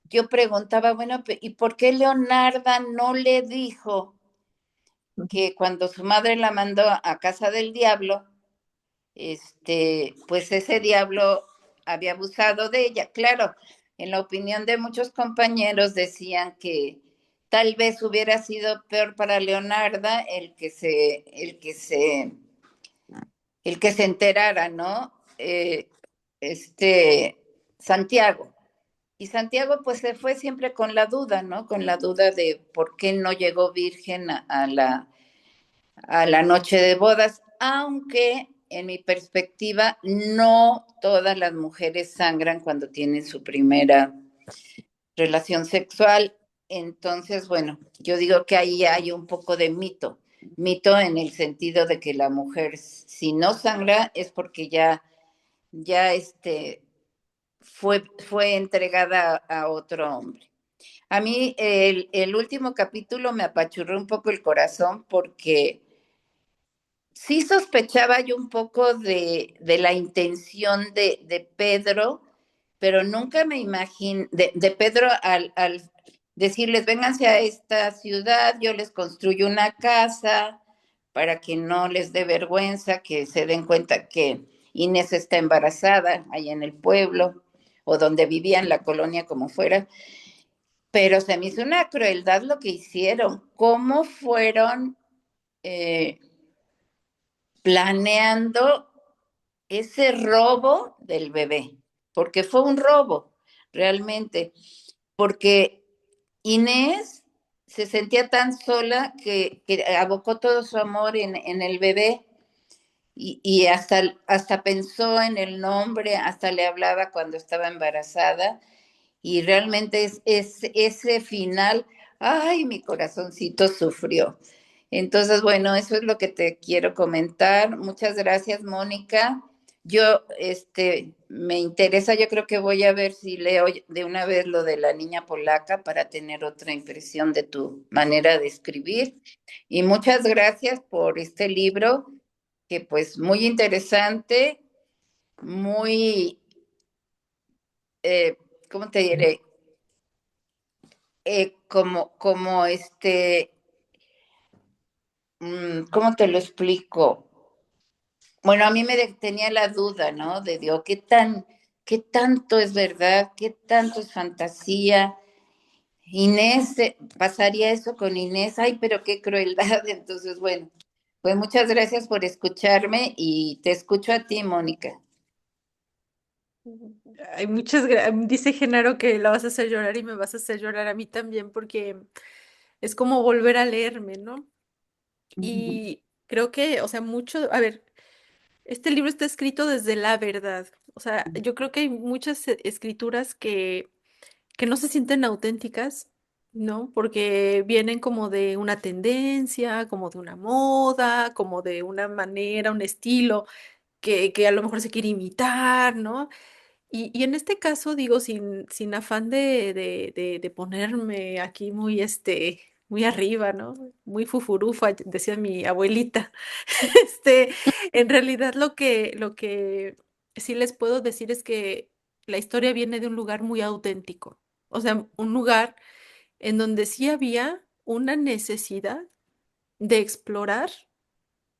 yo preguntaba, bueno, ¿y por qué Leonarda no le dijo que cuando su madre la mandó a casa del diablo, pues ese diablo había abusado de ella? Claro, en la opinión de muchos compañeros decían que tal vez hubiera sido peor para Leonarda el que se enterara, ¿no? Santiago. Y Santiago pues se fue siempre con la duda, ¿no? Con la duda de por qué no llegó virgen a la noche de bodas, aunque en mi perspectiva no todas las mujeres sangran cuando tienen su primera relación sexual. Entonces, bueno, yo digo que ahí hay un poco de mito en el sentido de que la mujer si no sangra es porque ya ya fue entregada a otro hombre. A mí el último capítulo me apachurró un poco el corazón porque sí sospechaba yo un poco de la intención de Pedro, pero nunca me imaginé, de Pedro al decirles, vénganse a esta ciudad, yo les construyo una casa para que no les dé vergüenza, que se den cuenta que Inés está embarazada ahí en el pueblo o donde vivía en la colonia como fuera, pero se me hizo una crueldad lo que hicieron, cómo fueron eh, planeando ese robo del bebé, porque fue un robo, realmente, porque Inés se sentía tan sola que abocó todo su amor en el bebé y hasta pensó en el nombre, hasta le hablaba cuando estaba embarazada y realmente es ese final, ay, mi corazoncito sufrió. Entonces, bueno, eso es lo que te quiero comentar. Muchas gracias, Mónica. Yo, me interesa, yo creo que voy a ver si leo de una vez lo de la niña polaca para tener otra impresión de tu manera de escribir. Y muchas gracias por este libro, que pues muy interesante, muy, eh, ¿cómo te diré? Como ¿cómo te lo explico? Bueno, a mí tenía la duda, ¿no? De Dios, qué tanto es verdad, qué tanto es fantasía. Inés, pasaría eso con Inés, ay, pero qué crueldad. Entonces, bueno, pues muchas gracias por escucharme y te escucho a ti, Mónica. Hay muchas gracias. Dice Genaro que la vas a hacer llorar y me vas a hacer llorar a mí también porque es como volver a leerme, ¿no? Ujú. Y creo que, o sea, mucho, a ver, este libro está escrito desde la verdad. O sea, yo creo que hay muchas escrituras que no se sienten auténticas, ¿no? Porque vienen como de una tendencia, como de una moda, como de una manera, un estilo que a lo mejor se quiere imitar, ¿no? Y en este caso, digo, sin afán de ponerme aquí muy, muy arriba, ¿no? Muy fufurufa, decía mi abuelita. Este, en realidad lo que sí les puedo decir es que la historia viene de un lugar muy auténtico. O sea, un lugar en donde sí había una necesidad de explorar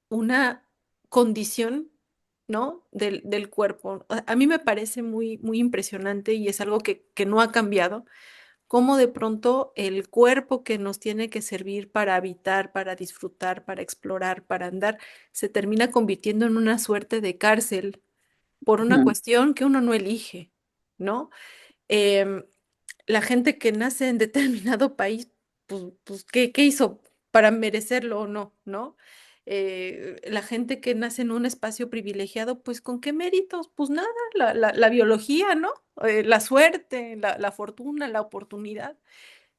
una condición, ¿no? Del cuerpo. A mí me parece muy, muy impresionante y es algo que no ha cambiado, cómo de pronto el cuerpo que nos tiene que servir para habitar, para disfrutar, para explorar, para andar, se termina convirtiendo en una suerte de cárcel por una Ujú. cuestión que uno no elige, ¿no? Em, la gente que nace en determinado país, pues ¿qué hizo para merecerlo o no, ¿no? La gente que nace en un espacio privilegiado, pues ¿con qué méritos? Pues nada, la biología, ¿no? La suerte, la fortuna, la oportunidad.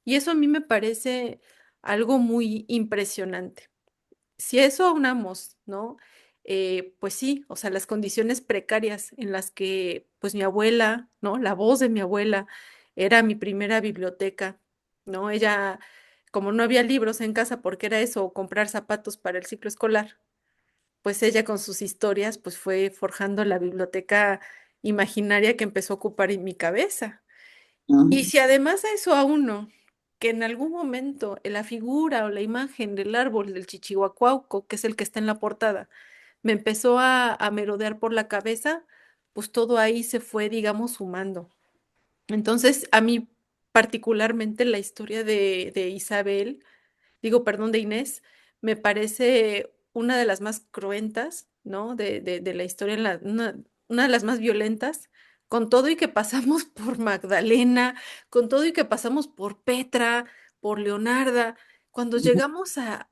Y eso a mí me parece algo muy impresionante. Si a eso aunamos, ¿no? Pues sí, o sea, las condiciones precarias en las que, pues mi abuela, ¿no? La voz de mi abuela era mi primera biblioteca, ¿no? Ella, como no había libros en casa, porque era eso, o comprar zapatos para el ciclo escolar, pues ella con sus historias, pues fue forjando la biblioteca imaginaria que empezó a ocupar en mi cabeza. Y Ujú. si además a eso a uno, que en algún momento la figura o la imagen del árbol del chichihuacuauco, que es el que está en la portada, me empezó a merodear por la cabeza, pues todo ahí se fue, digamos, sumando. Entonces, a mí particularmente la historia de Isabel, digo, perdón, de Inés, me parece una de las más cruentas, ¿no? De la historia, una de las más violentas, con todo y que pasamos por Magdalena, con todo y que pasamos por Petra, por Leonarda, cuando llegamos a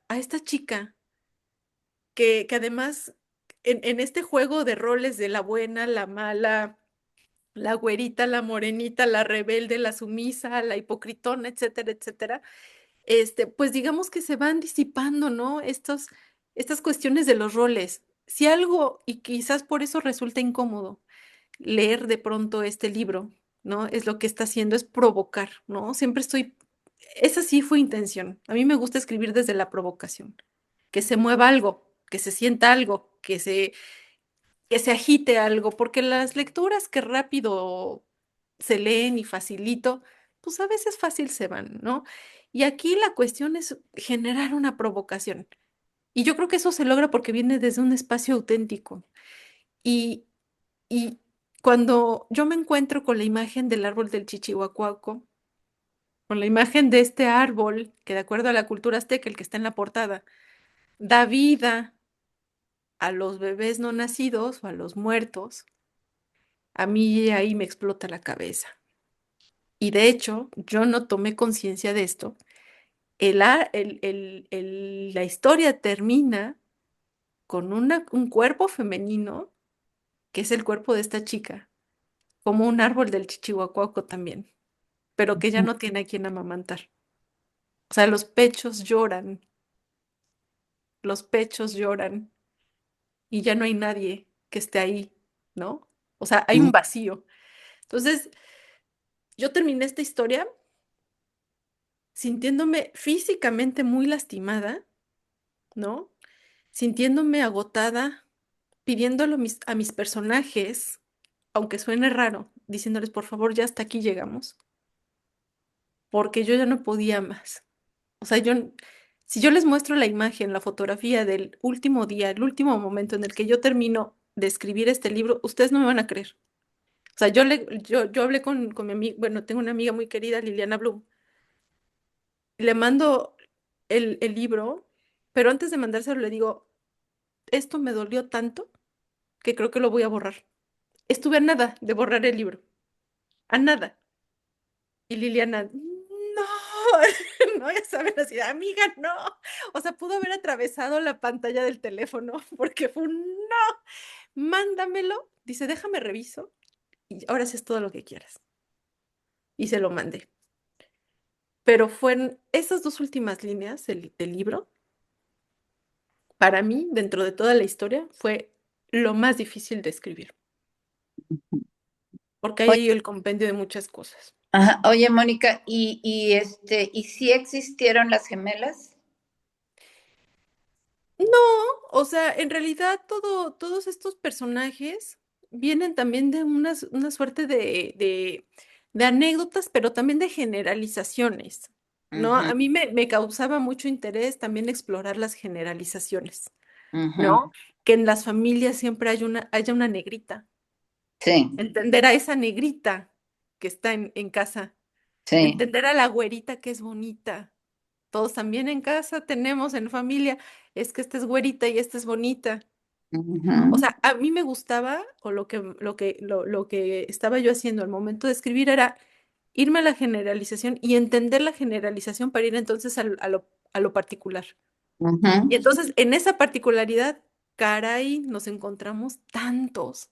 esta chica, que además en este juego de roles de la buena, la mala, la güerita, la morenita, la rebelde, la sumisa, la hipocritona, etcétera, etcétera, pues digamos que se van disipando, ¿no? Estas cuestiones de los roles. si algo, y quizás por eso resulta incómodo leer de pronto este libro, ¿no? Es lo que está haciendo, es provocar, ¿no? Siempre estoy, esa sí fue intención. A mí me gusta escribir desde la provocación, que se mueva algo, que se sienta algo, que se agite algo, porque las lecturas que rápido se leen y facilito, pues a veces fácil se van, ¿no? Y aquí la cuestión es generar una provocación. Y yo creo que eso se logra porque viene desde un espacio auténtico. Y, y cuando yo me encuentro con la imagen del árbol del Chichihuacuaco, con la imagen de este árbol, que de acuerdo a la cultura azteca, el que está en la portada, da vida a los bebés no nacidos o a los muertos, a mí ahí me explota la cabeza. Y de hecho, yo no tomé conciencia de esto. La historia termina con un cuerpo femenino, que es el cuerpo de esta chica, como un árbol del Chichihuacuaco también, pero que ya no tiene a quien amamantar. O sea, los pechos lloran y ya no hay nadie que esté ahí, ¿no? O sea, hay un vacío. Entonces, yo terminé esta historia sintiéndome físicamente muy lastimada, ¿no? Sintiéndome agotada, pidiéndolo a mis personajes, aunque suene raro, diciéndoles, por favor, ya hasta aquí llegamos, porque yo ya no podía más. O sea, si yo les muestro la imagen, la fotografía del último día, el último momento en el que yo termino de escribir este libro, ustedes no me van a creer. O sea, yo hablé con mi amiga, bueno, tengo una amiga muy querida, Liliana Blum, le mando el libro, pero antes de mandárselo le digo, esto me dolió tanto que creo que lo voy a borrar. Estuve a nada de borrar el libro, a nada. Y Liliana, no, no, ya saben, así, amiga, no. O sea, pudo haber atravesado la pantalla del teléfono porque fue un no, mándamelo. Dice, déjame reviso y ahora sí es todo lo que quieras. Y se lo mandé. Pero fueron esas dos últimas líneas del libro, para mí, dentro de toda la historia, fue lo más difícil de escribir, porque ahí Oye, hay el compendio de muchas cosas. ajá, oye, Mónica, ¿y si existieron las gemelas? No, o sea, en realidad todos estos personajes vienen también de una suerte de anécdotas, pero también de generalizaciones, ¿no? Ujú, A mí me causaba mucho interés también explorar las generalizaciones, ujú. ¿no? Que en las familias siempre haya una negrita, Sí, entender a esa negrita que está en casa, sí. entender a la güerita que es bonita. Todos también en casa tenemos en familia, es que esta es güerita y esta es bonita. O Ujú, sea, a mí me gustaba, o lo que estaba yo haciendo al momento de escribir era irme a la generalización y entender la generalización para ir entonces a lo particular. Y ujú, entonces en esa particularidad, caray, nos encontramos tantos,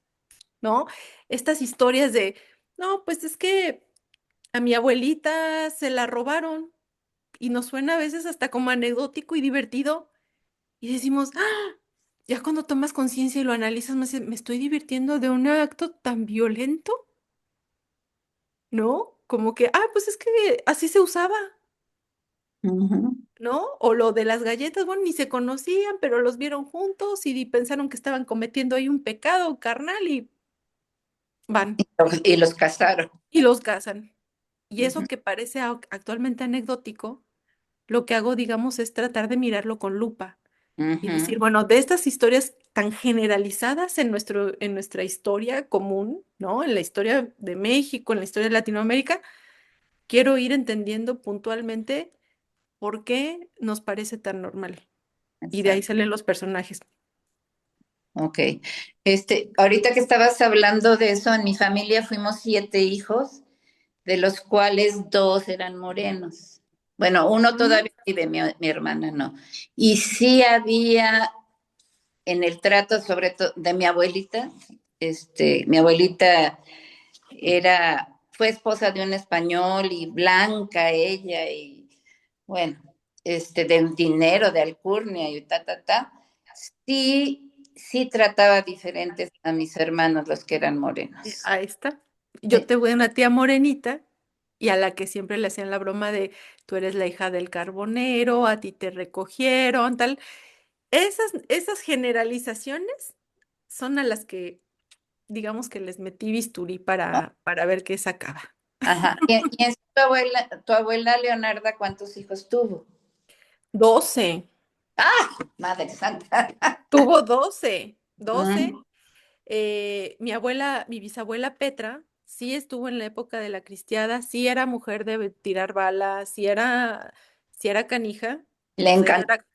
¿no? Estas historias de, no, pues es que a mi abuelita se la robaron y nos suena a veces hasta como anecdótico y divertido y decimos, ¡ah! Ya cuando tomas conciencia y lo analizas más, me estoy divirtiendo de un acto tan violento, ¿no? Como que, pues es que así se usaba, ujú. ¿no? O lo de las galletas, bueno, ni se conocían, pero los vieron juntos y pensaron que estaban cometiendo ahí un pecado carnal y van Y los casaron. y los casan. Y Ujú, eso que parece actualmente anecdótico, lo que hago, digamos, es tratar de mirarlo con lupa y decir, ujú, bueno, de estas historias tan generalizadas en nuestra historia común, ¿no? En la historia de México, en la historia de Latinoamérica, quiero ir entendiendo puntualmente por qué nos parece tan normal. Y de ahí exacto. salen los personajes. Ok. Ahorita que estabas hablando de eso, en mi familia fuimos 7 hijos, de los cuales dos eran morenos. Bueno, uno Mm, todavía vive, mi hermana no. Y sí había en el trato, sobre todo de mi abuelita fue esposa de un español y blanca ella, y bueno, de dinero, de alcurnia y ta, ta, ta. Sí, sí trataba diferentes a mis hermanos, los que eran morenos. Ahí está. Yo Sí. tuve una tía morenita y a la que siempre le hacían la broma de tú eres la hija del carbonero, a ti te recogieron, tal. Esas generalizaciones son a las que, digamos que les metí bisturí para ver qué sacaba. Ajá. Y en sí tu abuela Leonarda, ¿cuántos hijos tuvo? 12. Madre Santa. Tuvo 12. 12. Mm, Mi abuela, mi bisabuela Petra, sí estuvo en la época de la cristiada, sí era mujer de tirar balas, sí era canija. le O sea, ella encanta. era.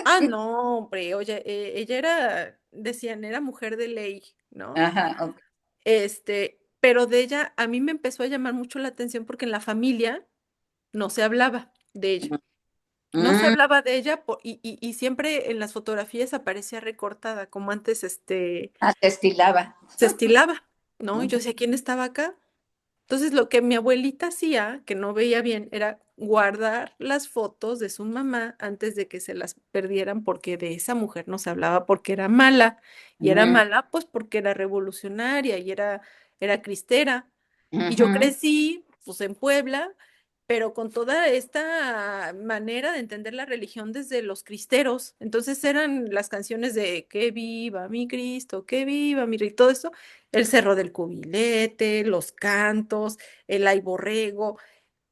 Ah, no, hombre, oye, ella era, decían, era mujer de ley, ¿no? Ajá, ok. Pero de ella a mí me empezó a llamar mucho la atención porque en la familia no se hablaba de ella. No se Mm, hablaba de ella y siempre en las fotografías aparecía recortada, como antes te estilaba. se estilaba, ¿no? Y yo Ujú, decía, ¿quién estaba acá? Entonces lo que mi abuelita hacía, que no veía bien, era guardar las fotos de su mamá antes de que se las perdieran, porque de esa mujer no se hablaba porque era mala. Y era mm, mala, pues porque era revolucionaria y era cristera. Y yo ujú, crecí, pues en Puebla, pero con toda esta manera de entender la religión desde los cristeros. Entonces eran las canciones de que viva mi Cristo, que viva mi rey, todo eso, el Cerro del Cubilete, los cantos, el Ay Borrego,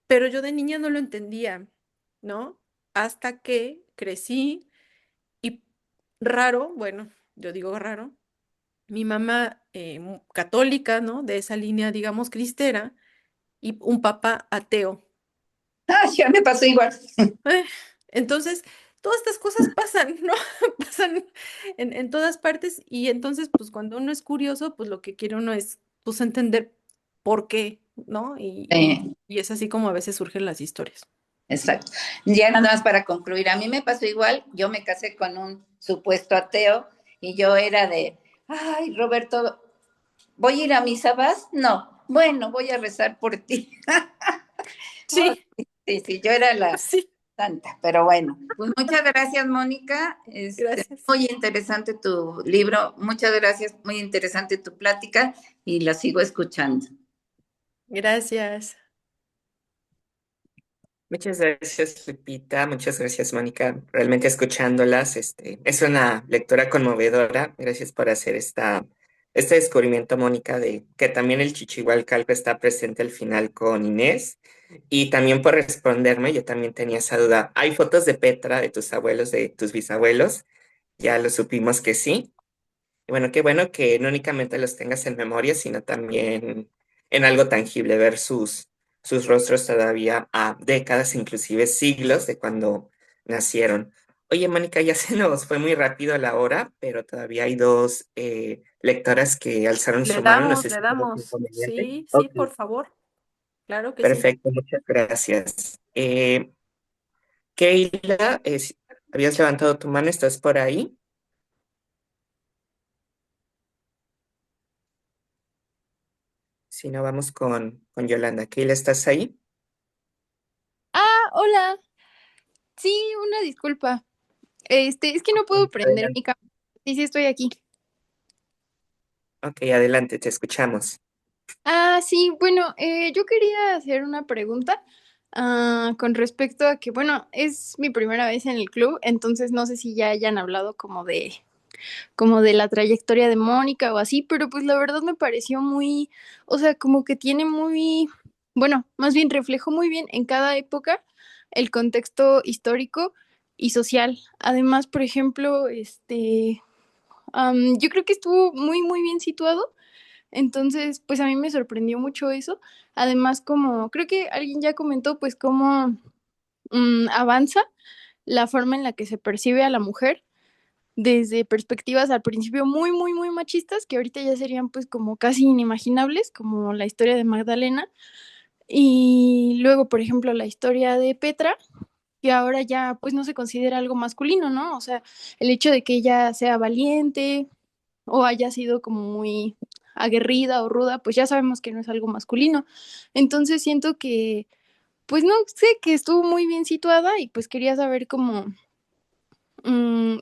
pero yo de niña no lo entendía, ¿no? Hasta que crecí y raro, bueno, yo digo raro, mi mamá católica, ¿no? De esa línea, digamos, cristera, y un papá ateo. ya me pasó igual. Eh, entonces, todas estas cosas pasan, ¿no? Pasan en todas partes y entonces, pues cuando uno es curioso, pues lo que quiere uno es, pues entender por qué, ¿no? Y es así como a veces surgen las historias. Exacto. Ya nada más para concluir, a mí me pasó igual, yo me casé con un supuesto ateo y yo era de, ay, Roberto, ¿voy a ir a misa, vas? No, bueno, voy a rezar por ti. Oh, Sí, sí, sí, yo era la sí, santa, pero bueno, pues muchas gracias, Mónica. gracias. Muy interesante tu libro, muchas gracias, muy interesante tu plática y la sigo escuchando. Gracias. Muchas gracias, Lupita. Muchas gracias, Mónica. Realmente escuchándolas, es una lectura conmovedora. Gracias por hacer este descubrimiento, Mónica, de que también el Chichihualcalco está presente al final con Inés. Y también por responderme, yo también tenía esa duda. ¿Hay fotos de Petra, de tus abuelos, de tus bisabuelos? Ya lo supimos que sí. Y bueno, qué bueno que no únicamente los tengas en memoria, sino también en algo tangible, ver sus rostros todavía a décadas, inclusive siglos de cuando nacieron. Oye, Mónica, ya se nos fue muy rápido la hora, pero todavía hay dos lectoras que alzaron Le su mano. No sé damos, si le es damos. inconveniente. Sí, sí, Ok, por favor. Claro que sí. perfecto, muchas gracias. Keila, habías levantado tu mano, ¿estás por ahí? Si no, vamos con Yolanda. Keila, ¿estás ahí? Hola. Sí, una disculpa. Es que no puedo prender Adelante. mi cámara. Sí, sí, estoy aquí. Ok, adelante, te escuchamos. Sí, bueno, yo quería hacer una pregunta con respecto a que, bueno, es mi primera vez en el club, entonces no sé si ya hayan hablado como de la trayectoria de Mónica o así, pero pues la verdad me pareció muy, o sea, como que tiene muy, bueno, más bien reflejó muy bien en cada época el contexto histórico y social. Además, por ejemplo, yo creo que estuvo muy, muy bien situado. Entonces, pues a mí me sorprendió mucho eso. Además, como creo que alguien ya comentó, pues cómo avanza la forma en la que se percibe a la mujer desde perspectivas al principio muy, muy, muy machistas, que ahorita ya serían pues como casi inimaginables, como la historia de Magdalena. Y luego, por ejemplo, la historia de Petra, que ahora ya pues no se considera algo masculino, ¿no? O sea, el hecho de que ella sea valiente o haya sido como muy aguerrida o ruda, pues ya sabemos que no es algo masculino. Entonces siento que, pues no sé, que estuvo muy bien situada y pues quería saber cómo,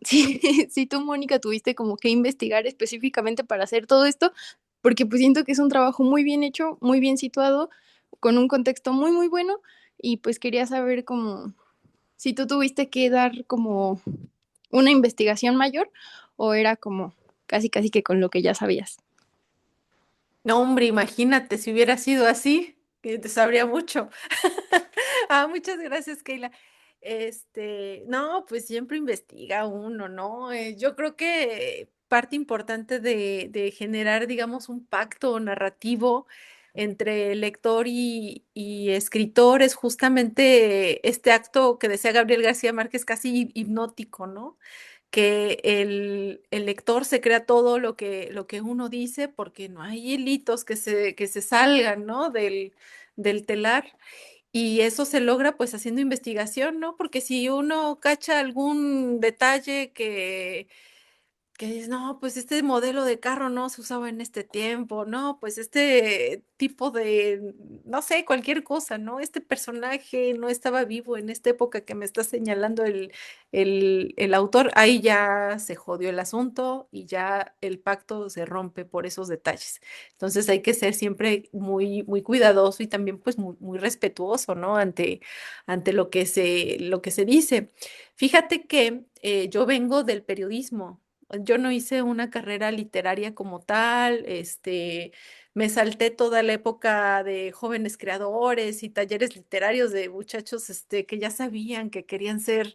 Sí, sí, tú, Mónica, tuviste como que investigar específicamente para hacer todo esto, porque pues siento que es un trabajo muy bien hecho, muy bien situado, con un contexto muy, muy bueno, y pues quería saber como si tú tuviste que dar como una investigación mayor o era como casi, casi que con lo que ya sabías. No, hombre, imagínate si hubiera sido así, que te sabría mucho. Muchas gracias, Keila. No, pues siempre investiga uno, ¿no? Yo creo que parte importante de generar, digamos, un pacto narrativo entre lector y escritor es justamente este acto que decía Gabriel García Márquez, casi hipnótico, ¿no? Que el lector se crea todo lo que uno dice porque no hay hilitos que se salgan, ¿no? Del telar. Y eso se logra pues haciendo investigación, ¿no? Porque si uno cacha algún detalle que dices, no, pues este modelo de carro no se usaba en este tiempo, no, pues este tipo de, no sé, cualquier cosa, ¿no? Este personaje no estaba vivo en esta época que me está señalando el autor, ahí ya se jodió el asunto y ya el pacto se rompe por esos detalles. Entonces hay que ser siempre muy, muy cuidadoso y también pues muy, muy respetuoso, ¿no? Ante lo que se dice. Fíjate que yo vengo del periodismo. Yo no hice una carrera literaria como tal, me salté toda la época de jóvenes creadores y talleres literarios de muchachos, que ya sabían que querían ser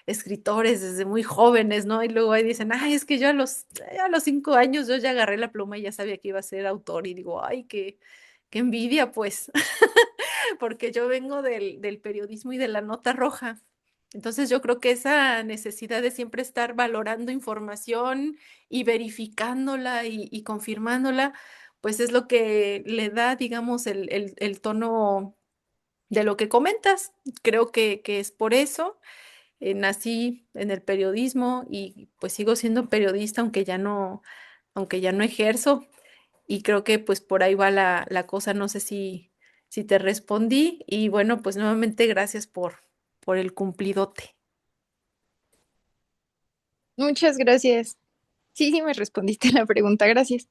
escritores desde muy jóvenes, ¿no? Y luego ahí dicen, ay, es que yo a los 5 años yo ya agarré la pluma y ya sabía que iba a ser autor y digo, ay, qué envidia, pues, porque yo vengo del periodismo y de la nota roja. Entonces yo creo que esa necesidad de siempre estar valorando información y verificándola y confirmándola, pues es lo que le da, digamos, el tono de lo que comentas. Creo que es por eso. Nací en el periodismo y pues sigo siendo periodista, aunque ya no ejerzo. Y creo que pues por ahí va la cosa. No sé si te respondí. Y bueno, pues nuevamente gracias por el cumplidote. Muchas gracias. Sí, sí, me respondiste la pregunta, gracias.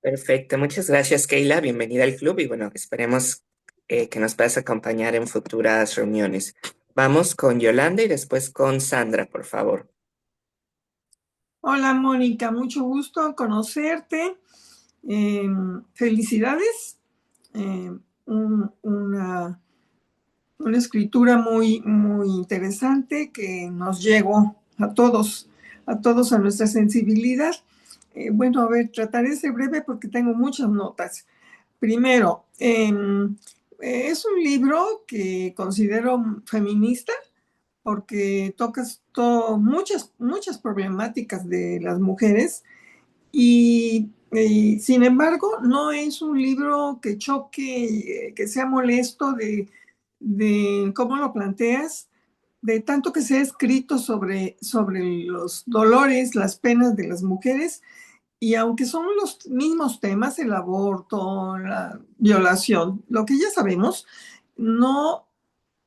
Perfecto, muchas gracias, Keila. Bienvenida al club y bueno, esperemos que nos puedas acompañar en futuras reuniones. Vamos con Yolanda y después con Sandra, por favor. Hola Mónica, mucho gusto conocerte. Felicidades. Eh, una escritura muy, muy interesante que nos llegó a todos a nuestra sensibilidad. Bueno, a ver, trataré de ser breve porque tengo muchas notas. Primero, es un libro que considero feminista porque tocas muchas problemáticas de las mujeres y, sin embargo no es un libro que choque, que sea molesto de cómo lo planteas, de tanto que se ha escrito sobre los dolores, las penas de las mujeres, y aunque son los mismos temas, el aborto, la violación, lo que ya sabemos, no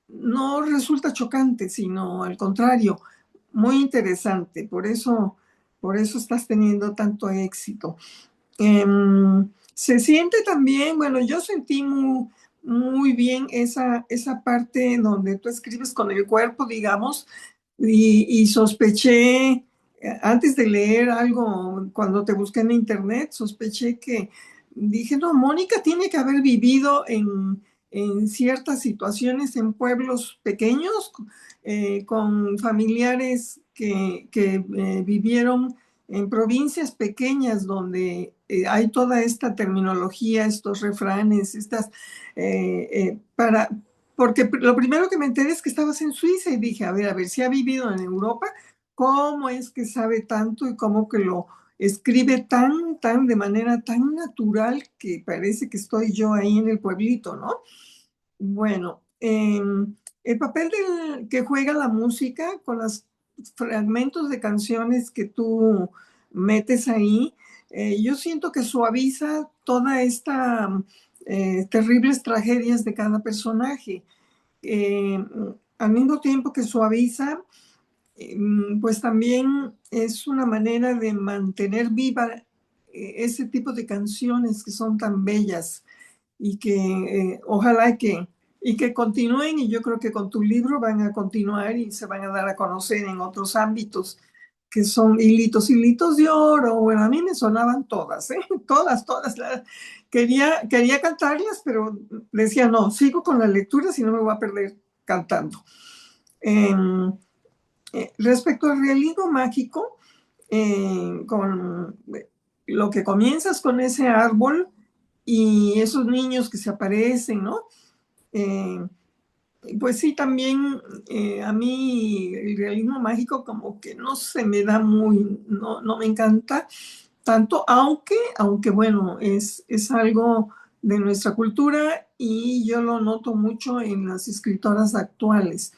no resulta chocante, sino al contrario, muy interesante. Por eso estás teniendo tanto éxito. Se siente también, bueno, yo sentí muy bien esa parte donde tú escribes con el cuerpo, digamos, y sospeché, antes de leer algo, cuando te busqué en internet, sospeché que dije, no, Mónica tiene que haber vivido en ciertas situaciones en pueblos pequeños, con familiares que vivieron en provincias pequeñas donde hay toda esta terminología, estos refranes, porque lo primero que me enteré es que estabas en Suiza y dije, a ver, si ha vivido en Europa, ¿cómo es que sabe tanto y cómo que lo escribe de manera tan natural que parece que estoy yo ahí en el pueblito, ¿no? Bueno, el papel que juega la música con los fragmentos de canciones que tú metes ahí, yo siento que suaviza toda esta terribles tragedias de cada personaje. Eh, al mismo tiempo que suaviza, pues también es una manera de mantener viva ese tipo de canciones que son tan bellas y que ojalá y que continúen, y yo creo que con tu libro van a continuar y se van a dar a conocer en otros ámbitos que son hilitos de oro. Bueno, a mí me sonaban todas, ¿eh? Todas. Quería cantarlas, pero decía, no, sigo con la lectura si no me voy a perder cantando. Eh, Respecto al realismo mágico, con lo que comienzas con ese árbol y esos niños que se aparecen, ¿no? Eh, pues sí, también a mí el realismo mágico como que no se me da muy, no me encanta tanto, aunque bueno, es algo de nuestra cultura y yo lo noto mucho en las escritoras actuales.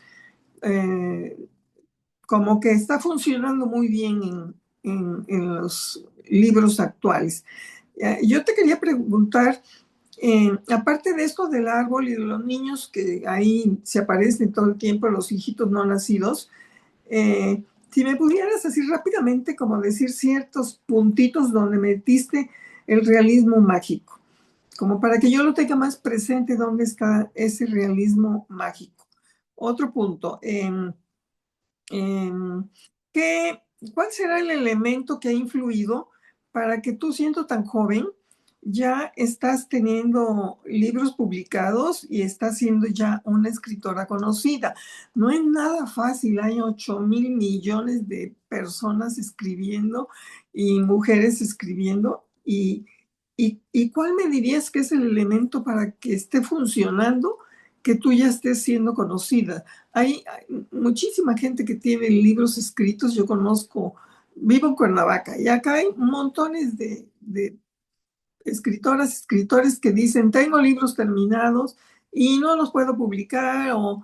Eh, Como que está funcionando muy bien en los libros actuales. Yo te quería preguntar, aparte de esto del árbol y de los niños que ahí se aparecen todo el tiempo, los hijitos no nacidos, si me pudieras así rápidamente como decir ciertos puntitos donde metiste el realismo mágico, como para que yo lo tenga más presente dónde está ese realismo mágico. Otro punto, Em, ¿qué, ¿cuál será el elemento que ha influido para que tú, siendo tan joven, ya estás teniendo libros publicados y estás siendo ya una escritora conocida? No es nada fácil, hay 8.000 millones de personas escribiendo y mujeres escribiendo. ¿Y cuál me dirías que es el elemento para que esté funcionando, que tú ya estés siendo conocida? Hay muchísima gente que tiene libros escritos, yo conozco, vivo en Cuernavaca y acá hay montones de escritoras, escritores que dicen, tengo libros terminados y no los puedo publicar o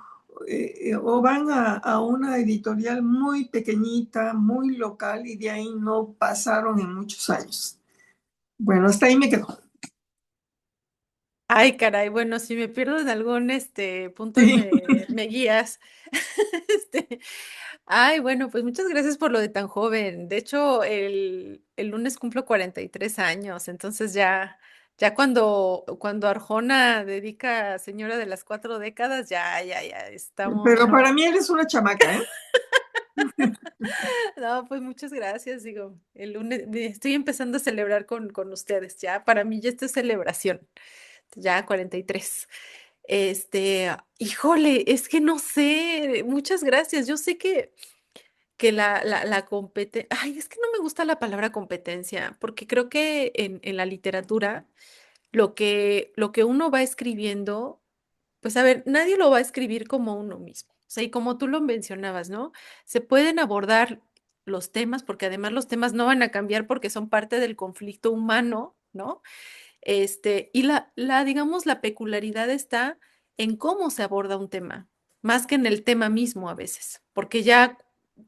van a una editorial muy pequeñita, muy local y de ahí no pasaron en muchos años. Bueno, hasta ahí me quedo. Ay, caray, bueno, si me pierdo en algún punto y Sí. me guías. Este, ay, bueno, pues muchas gracias por lo de tan joven. De hecho, el lunes cumplo 43 años, entonces ya cuando Arjona dedica Señora de las 4 décadas, ya estamos. Pero para mí eres una chamaca, ¿eh? No, pues muchas gracias, digo, el lunes estoy empezando a celebrar con ustedes, ya, para mí ya esto es celebración, ya 43. Híjole, es que no sé, muchas gracias. Yo sé que la competencia, ay, es que no me gusta la palabra competencia, porque creo que en la literatura lo que uno va escribiendo, pues a ver, nadie lo va a escribir como uno mismo. O sea, y como tú lo mencionabas, ¿no? Se pueden abordar los temas, porque además los temas no van a cambiar porque son parte del conflicto humano, ¿no? Y digamos, la peculiaridad está en cómo se aborda un tema, más que en el tema mismo a veces, porque ya,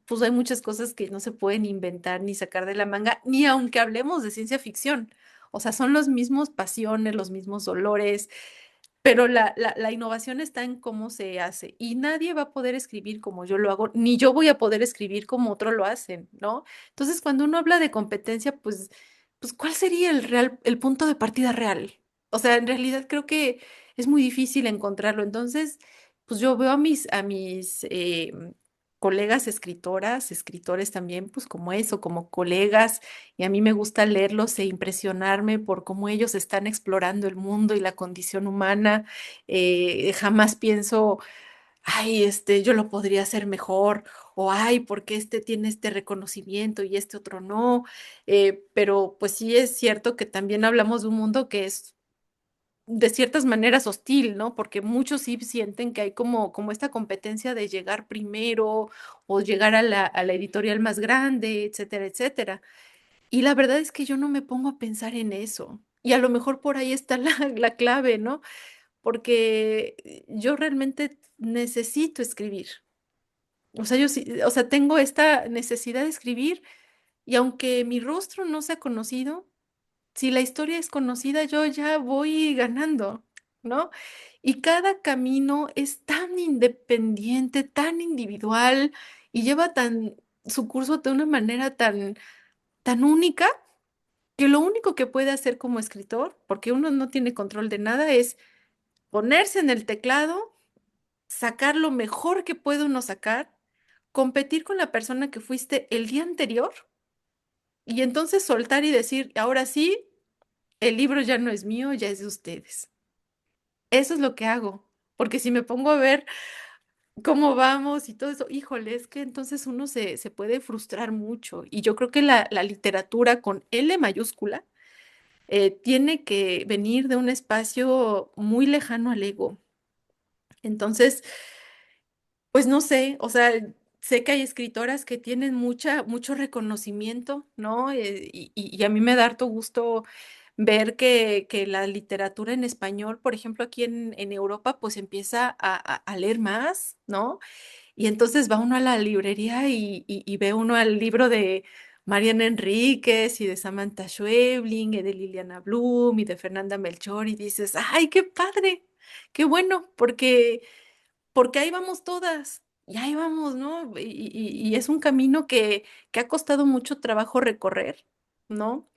pues hay muchas cosas que no se pueden inventar ni sacar de la manga, ni aunque hablemos de ciencia ficción. O sea, son los mismos pasiones, los mismos dolores, pero la innovación está en cómo se hace y nadie va a poder escribir como yo lo hago, ni yo voy a poder escribir como otro lo hacen, ¿no? Entonces, cuando uno habla de competencia, pues ¿cuál sería el punto de partida real? O sea, en realidad creo que es muy difícil encontrarlo. Entonces, pues yo veo a mis colegas escritoras, escritores también, pues como eso, como colegas, y a mí me gusta leerlos e impresionarme por cómo ellos están explorando el mundo y la condición humana. Jamás pienso, ay, yo lo podría hacer mejor, o ay, porque este tiene este reconocimiento y este otro no. Pero pues sí es cierto que también hablamos de un mundo que es de ciertas maneras hostil, ¿no? Porque muchos sí sienten que hay como esta competencia de llegar primero o llegar a la editorial más grande, etcétera, etcétera. Y la verdad es que yo no me pongo a pensar en eso. Y a lo mejor por ahí está la clave, ¿no? Porque yo realmente necesito escribir. O sea, yo sí, o sea, tengo esta necesidad de escribir y aunque mi rostro no sea conocido, si la historia es conocida, yo ya voy ganando, ¿no? Y cada camino es tan independiente, tan individual y lleva su curso de una manera tan única que lo único que puede hacer como escritor, porque uno no tiene control de nada, es ponerse en el teclado, sacar lo mejor que puede uno sacar, competir con la persona que fuiste el día anterior y entonces soltar y decir, ahora sí, el libro ya no es mío, ya es de ustedes. Eso es lo que hago, porque si me pongo a ver cómo vamos y todo eso, híjole, es que entonces uno se puede frustrar mucho. Y yo creo que la literatura con L mayúscula tiene que venir de un espacio muy lejano al ego. Entonces, pues no sé, o sea, sé que hay escritoras que tienen mucho reconocimiento, ¿no? Y a mí me da harto gusto ver que la literatura en español, por ejemplo, aquí en Europa, pues empieza a leer más, ¿no? Y entonces va uno a la librería y ve uno al libro de Mariana Enríquez y de Samantha Schweblin y de Liliana Blum y de Fernanda Melchor y dices, ¡ay, qué padre! ¡Qué bueno! Porque ahí vamos todas. Y ahí vamos, ¿no? Y es un camino que ha costado mucho trabajo recorrer, ¿no?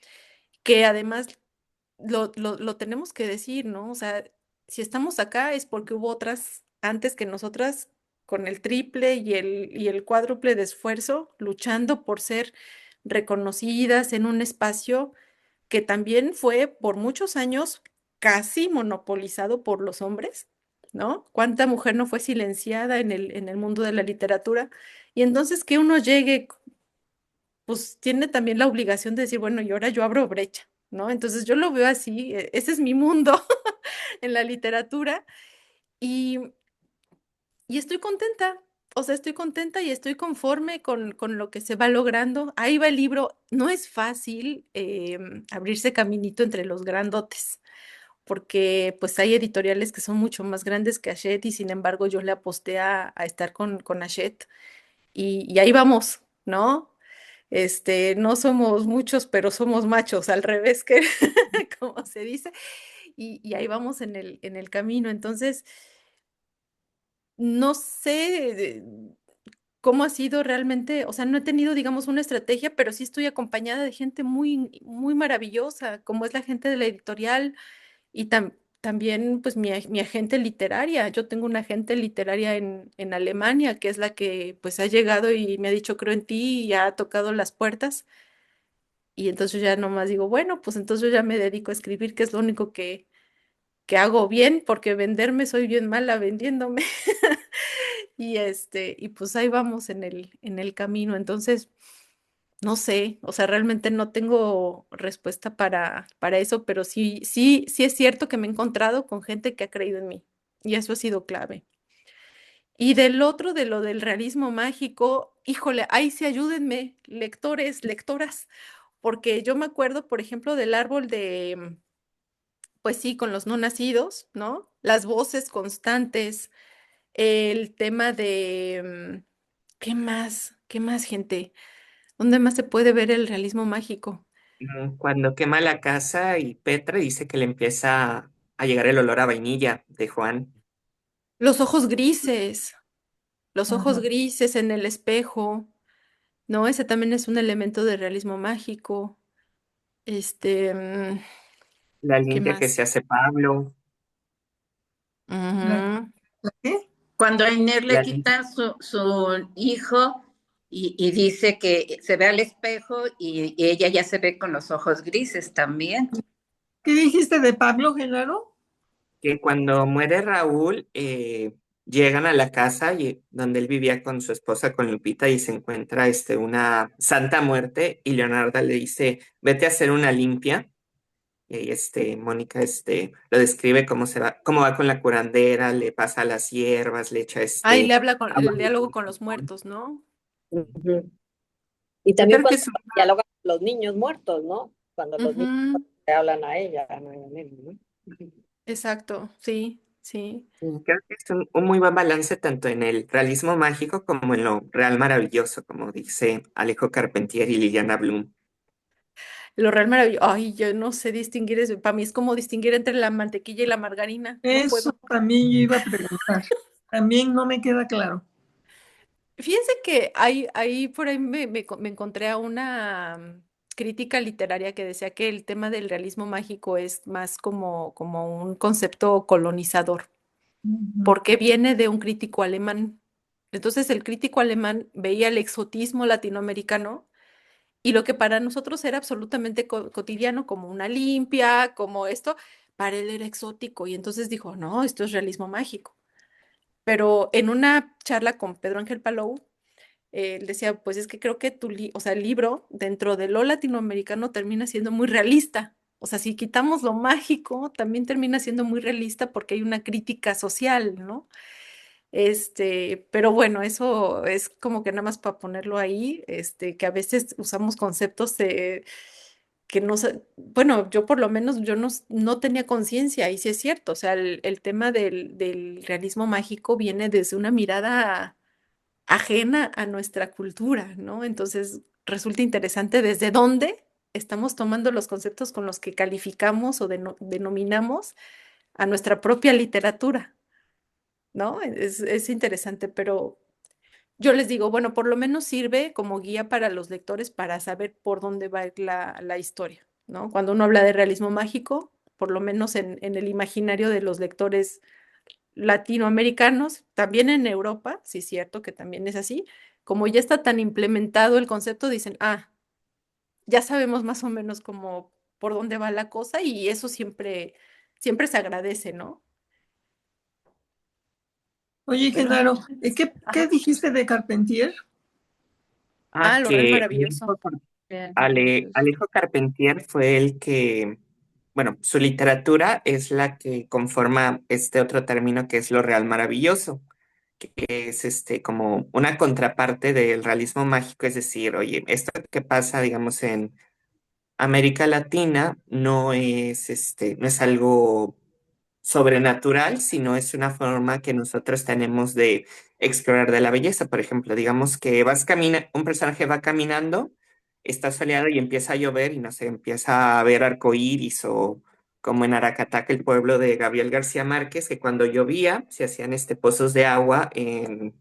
Que además lo tenemos que decir, ¿no? O sea, si estamos acá es porque hubo otras antes que nosotras con el triple y el cuádruple de esfuerzo, luchando por ser reconocidas en un espacio que también fue por muchos años casi monopolizado por los hombres, ¿no? ¿Cuánta mujer no fue silenciada en el mundo de la literatura? Y entonces que uno llegue, pues tiene también la obligación de decir, bueno, y ahora yo abro brecha, ¿no? Entonces yo lo veo así, ese es mi mundo en la literatura y, y estoy contenta. O sea, estoy contenta y estoy conforme con lo que se va logrando. Ahí va el libro. No es fácil abrirse caminito entre los grandotes, porque pues hay editoriales que son mucho más grandes que Hachette y sin embargo yo le aposté a estar con Hachette y ahí vamos, ¿no? No somos muchos, pero somos machos, al revés que como se dice, y ahí vamos en el camino. Entonces, no sé cómo ha sido realmente, o sea, no he tenido, digamos, una estrategia, pero sí estoy acompañada de gente muy, muy maravillosa, como es la gente de la editorial y también, pues, mi agente literaria. Yo tengo una agente literaria en Alemania, que es la que, pues, ha llegado y me ha dicho, creo en ti, y ha tocado las puertas. Y entonces ya nomás digo, bueno, pues entonces yo ya me dedico a escribir, que es lo único que hago bien, porque venderme soy bien mala vendiéndome. Y pues ahí vamos en el camino. Entonces, no sé, o sea, realmente no tengo respuesta para eso, pero sí, sí, sí es cierto que me he encontrado con gente que ha creído en mí. Y eso ha sido clave. Y del otro, de lo del realismo mágico, híjole, ahí sí ayúdenme, lectores, lectoras, porque yo me acuerdo, por ejemplo, del árbol pues sí, con los no nacidos, ¿no? Las voces constantes, el tema de, ¿qué más? ¿Qué más, gente? ¿Dónde más se puede ver el realismo mágico? Cuando quema la casa y Petra dice que le empieza a llegar el olor a vainilla de Juan. Los ojos Ajá. grises en el espejo, ¿no? Ese también es un elemento de realismo mágico. Este, mm, La ¿Qué limpia que se más? hace Pablo. ¿La, Ujú. la qué? Cuando a Inés le La lim- quitan su hijo y dice que se ve al espejo y ella ya se ve con los ojos grises también. ¿Qué dijiste de Pablo, Genaro? que cuando muere Raúl, llegan a la casa donde él vivía con su esposa, con Lupita, y se encuentra una santa muerte, y Leonardo le dice, vete a hacer una limpia. Y ahí Mónica lo describe cómo va con la curandera, le pasa las hierbas, le echa Ah, y le habla con agua el de diálogo con los limón. muertos, ¿no? Ujú. Y Yo también creo que cuando es, dialogan con los niños muertos, ¿no? Cuando los niños Ujú. le hablan a ella, no a él, ¿no? Exacto, sí, sí. creo que es un muy buen balance tanto en el realismo mágico como en lo real maravilloso, como dice Alejo Carpentier y Liliana Blum. Lo real maravilloso. Ay, yo no sé distinguir eso. Para mí es como distinguir entre la mantequilla y la margarina. No Eso puedo. también yo iba a preguntar. También no me queda claro. Fíjense que ahí por ahí me encontré a una crítica literaria que decía que el tema del realismo mágico es más como un concepto colonizador, Ujú. porque viene de un crítico alemán. Entonces el crítico alemán veía el exotismo latinoamericano y lo que para nosotros era absolutamente cotidiano, como una limpia, como esto, para él era exótico. Y entonces dijo, no, esto es realismo mágico. Pero en una charla con Pedro Ángel Palou, él decía, pues es que creo que o sea, el libro dentro de lo latinoamericano termina siendo muy realista. O sea, si quitamos lo mágico, también termina siendo muy realista porque hay una crítica social, ¿no? Pero bueno, eso es como que nada más para ponerlo ahí, que a veces usamos conceptos que no sé, bueno, yo por lo menos yo no tenía conciencia, y sí es cierto, o sea, el tema del realismo mágico viene desde una mirada ajena a nuestra cultura, ¿no? Entonces resulta interesante desde dónde estamos tomando los conceptos con los que calificamos o denominamos a nuestra propia literatura, ¿no? Es interesante, pero yo les digo, bueno, por lo menos sirve como guía para los lectores para saber por dónde va a ir la historia, ¿no? Cuando uno habla de realismo mágico, por lo menos en el imaginario de los lectores latinoamericanos, también en Europa, sí es cierto que también es así, como ya está tan implementado el concepto, dicen, ah, ya sabemos más o menos cómo por dónde va la cosa y eso siempre se agradece, ¿no? Oye, Pero, Genaro, ¿qué ajá. dijiste de Carpentier? Ah, lo real Que maravilloso. Alejo Carpentier fue el que, bueno, su literatura es la que conforma este otro término que es lo real maravilloso, que es como una contraparte del realismo mágico, es decir, oye, esto que pasa, digamos, en América Latina no es algo sobrenatural, sino es una forma que nosotros tenemos de explorar de la belleza. Por ejemplo, digamos que un personaje va caminando, está soleado y empieza a llover y no sé, empieza a ver arcoíris o como en Aracataca, el pueblo de Gabriel García Márquez, que cuando llovía se hacían pozos de agua en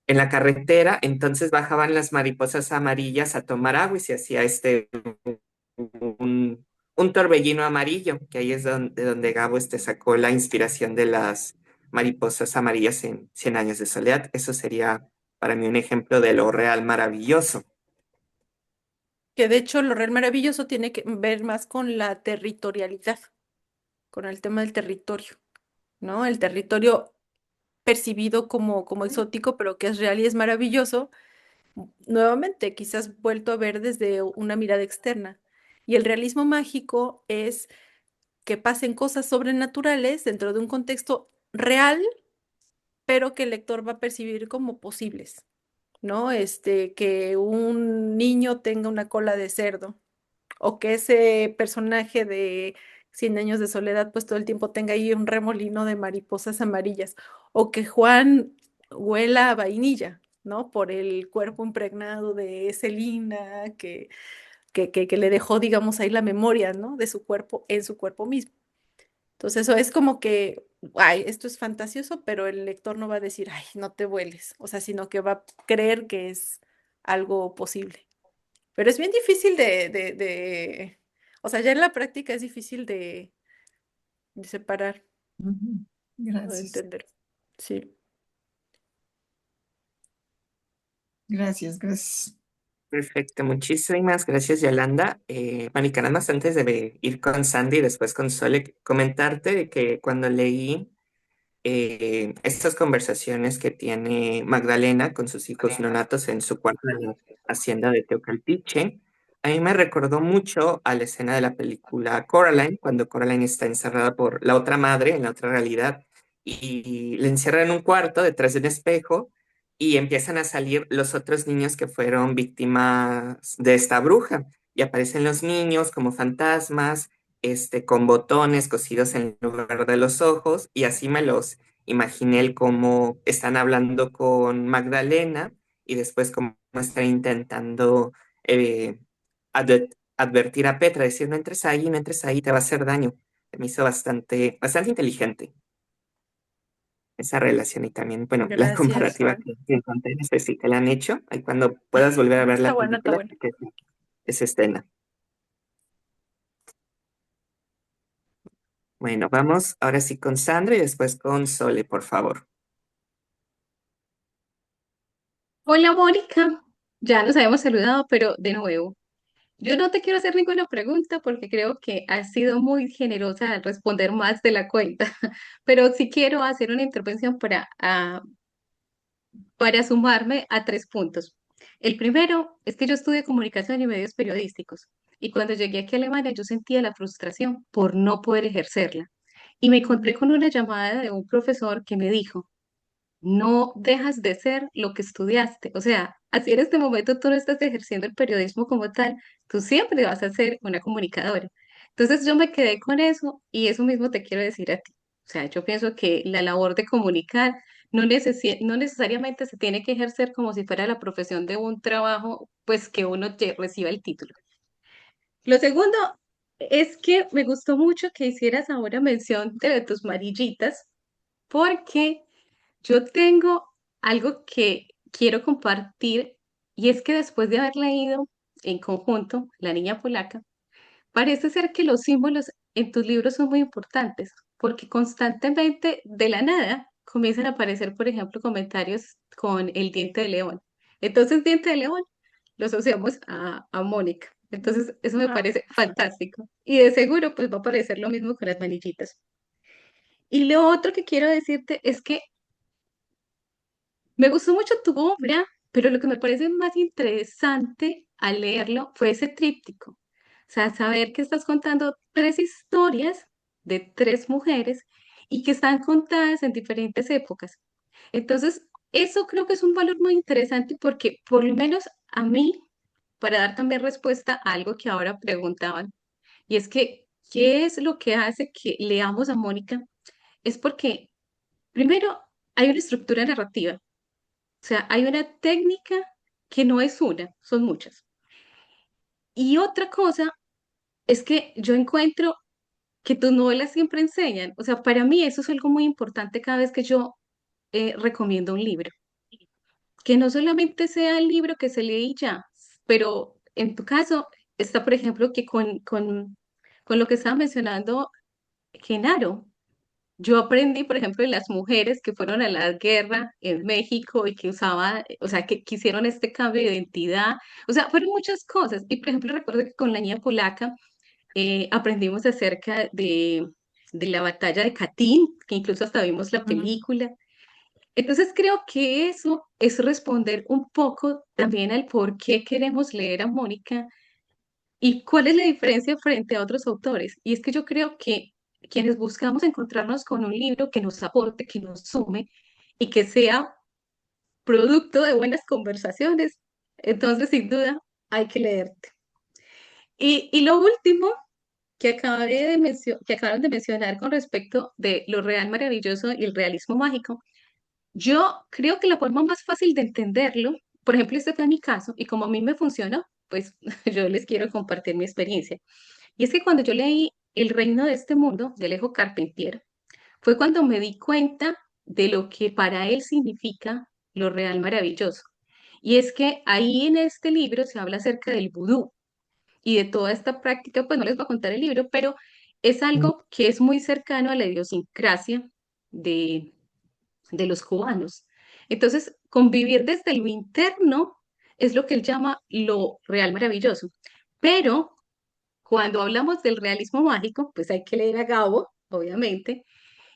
la carretera, entonces bajaban las mariposas amarillas a tomar agua y se hacía un torbellino amarillo, que ahí es de donde Gabo sacó la inspiración de las mariposas amarillas en Cien años de soledad. Eso sería para mí un ejemplo de lo real maravilloso. Que de hecho lo real maravilloso tiene que ver más con la territorialidad, con el tema del territorio, ¿no? El territorio percibido como exótico, pero que es real y es maravilloso, nuevamente, quizás vuelto a ver desde una mirada externa. Y el realismo mágico es que pasen cosas sobrenaturales dentro de un contexto real, pero que el lector va a percibir como posibles, ¿no? Que un niño tenga una cola de cerdo o que ese personaje de Cien años de soledad pues todo el tiempo tenga ahí un remolino de mariposas amarillas o que Juan huela a vainilla, ¿no? Por el cuerpo impregnado de Celina que le dejó, digamos, ahí la memoria, ¿no? De su cuerpo en su cuerpo mismo. Entonces eso es como que, ay, esto es fantasioso, pero el lector no va a decir, ay, no te vueles, o sea, sino que va a creer que es algo posible. Pero es bien difícil o sea, ya en la práctica es difícil de separar Ujú. o de Gracias, entender. Sí. gracias, gracias. Perfecto, muchísimas gracias, Yolanda. Mónica, nada más antes de ir con Sandy y después con Sole, comentarte de que cuando leí estas conversaciones que tiene Magdalena con sus hijos nonatos en su cuarto en la hacienda de Teocaltiche, a mí me recordó mucho a la escena de la película Coraline, cuando Coraline está encerrada por la otra madre en la otra realidad y le encierran en un cuarto detrás de un espejo y empiezan a salir los otros niños que fueron víctimas de esta bruja y aparecen los niños como fantasmas con botones cosidos en lugar de los ojos, y así me los imaginé el cómo están hablando con Magdalena y después cómo están intentando eh, advertir a Petra, decir, no entres ahí, no entres ahí, te va a hacer daño. Se me hizo bastante inteligente esa relación y también, bueno, la Gracias, comparativa Juan. que encontré, no sé si te la han hecho, ahí cuando puedas volver a ver Está la bueno, está película, bueno. que es escena. Bueno, vamos ahora sí con Sandra y después con Sole, por favor. Hola Mónica, ya nos habíamos saludado, pero de nuevo, yo no te quiero hacer ninguna pregunta porque creo que has sido muy generosa al responder más de la cuenta, pero sí quiero hacer una intervención para sumarme a 3 puntos. El primero es que yo estudié comunicación y medios periodísticos y cuando llegué aquí a Alemania yo sentía la frustración por no poder ejercerla y me encontré con una llamada de un profesor que me dijo, no dejas de ser lo que estudiaste. O sea, así en este momento tú no estás ejerciendo el periodismo como tal, tú siempre vas a ser una comunicadora. Entonces yo me quedé con eso y eso mismo te quiero decir a ti. O sea, yo pienso que la labor de comunicar no necesariamente se tiene que ejercer como si fuera la profesión de un trabajo, pues que uno reciba el título. Lo segundo es que me gustó mucho que hicieras ahora mención de tus marillitas, porque yo tengo algo que quiero compartir y es que después de haber leído en conjunto La Niña Polaca, parece ser que los símbolos en tus libros son muy importantes porque constantemente de la nada comienzan a aparecer, por ejemplo, comentarios con el diente de león. Entonces, diente de león lo asociamos a Mónica. Entonces, eso me Ah, parece fantástico. Y de seguro, pues va a aparecer lo mismo con las manillitas. Y lo otro que quiero decirte es que me gustó mucho tu obra, pero lo que me parece más interesante al leerlo fue ese tríptico. O sea, saber que estás contando 3 historias de 3 mujeres y que están contadas en diferentes épocas. Entonces, eso creo que es un valor muy interesante porque por lo menos a mí, para dar también respuesta a algo que ahora preguntaban, y es que, ¿qué es lo que hace que leamos a Mónica? Es porque, primero, hay una estructura narrativa. O sea, hay una técnica que no es una, son muchas. Y otra cosa es que yo encuentro que tus novelas siempre enseñan. O sea, para mí eso es algo muy importante cada vez que yo recomiendo un libro. Que no solamente sea el libro que se lee y ya, pero en tu caso está, por ejemplo, que con lo que estaba mencionando Genaro. Yo aprendí, por ejemplo, de las mujeres que fueron a la guerra en México y que usaban, o sea, que hicieron este cambio de identidad. O sea, fueron muchas cosas. Y, por ejemplo, recuerdo que con la niña polaca aprendimos acerca de la batalla de Katyn, que incluso hasta vimos la ujú. película. Entonces, creo que eso es responder un poco también al por qué queremos leer a Mónica ¿y cuál es la diferencia frente a otros autores? Y es que yo creo que quienes buscamos encontrarnos con un libro que nos aporte, que nos sume y que sea producto de buenas conversaciones, entonces sin duda hay que leerte. Y lo último que acabaron de mencionar con respecto de lo real maravilloso y el realismo mágico, yo creo que la forma más fácil de entenderlo, por ejemplo, este fue mi caso, y como a mí me funcionó, pues yo les quiero compartir mi experiencia. Y es que cuando yo leí El reino de este mundo de Alejo Carpentier, fue cuando me di cuenta de lo que para él significa lo real maravilloso. Y es que ahí en este libro se habla acerca del vudú y de toda esta práctica, pues no les voy a contar el libro, pero es algo que es muy cercano a la idiosincrasia de, de los cubanos. Entonces, convivir desde lo interno es lo que él llama lo real maravilloso. Pero cuando hablamos del realismo mágico, pues hay que leer a Gabo, obviamente,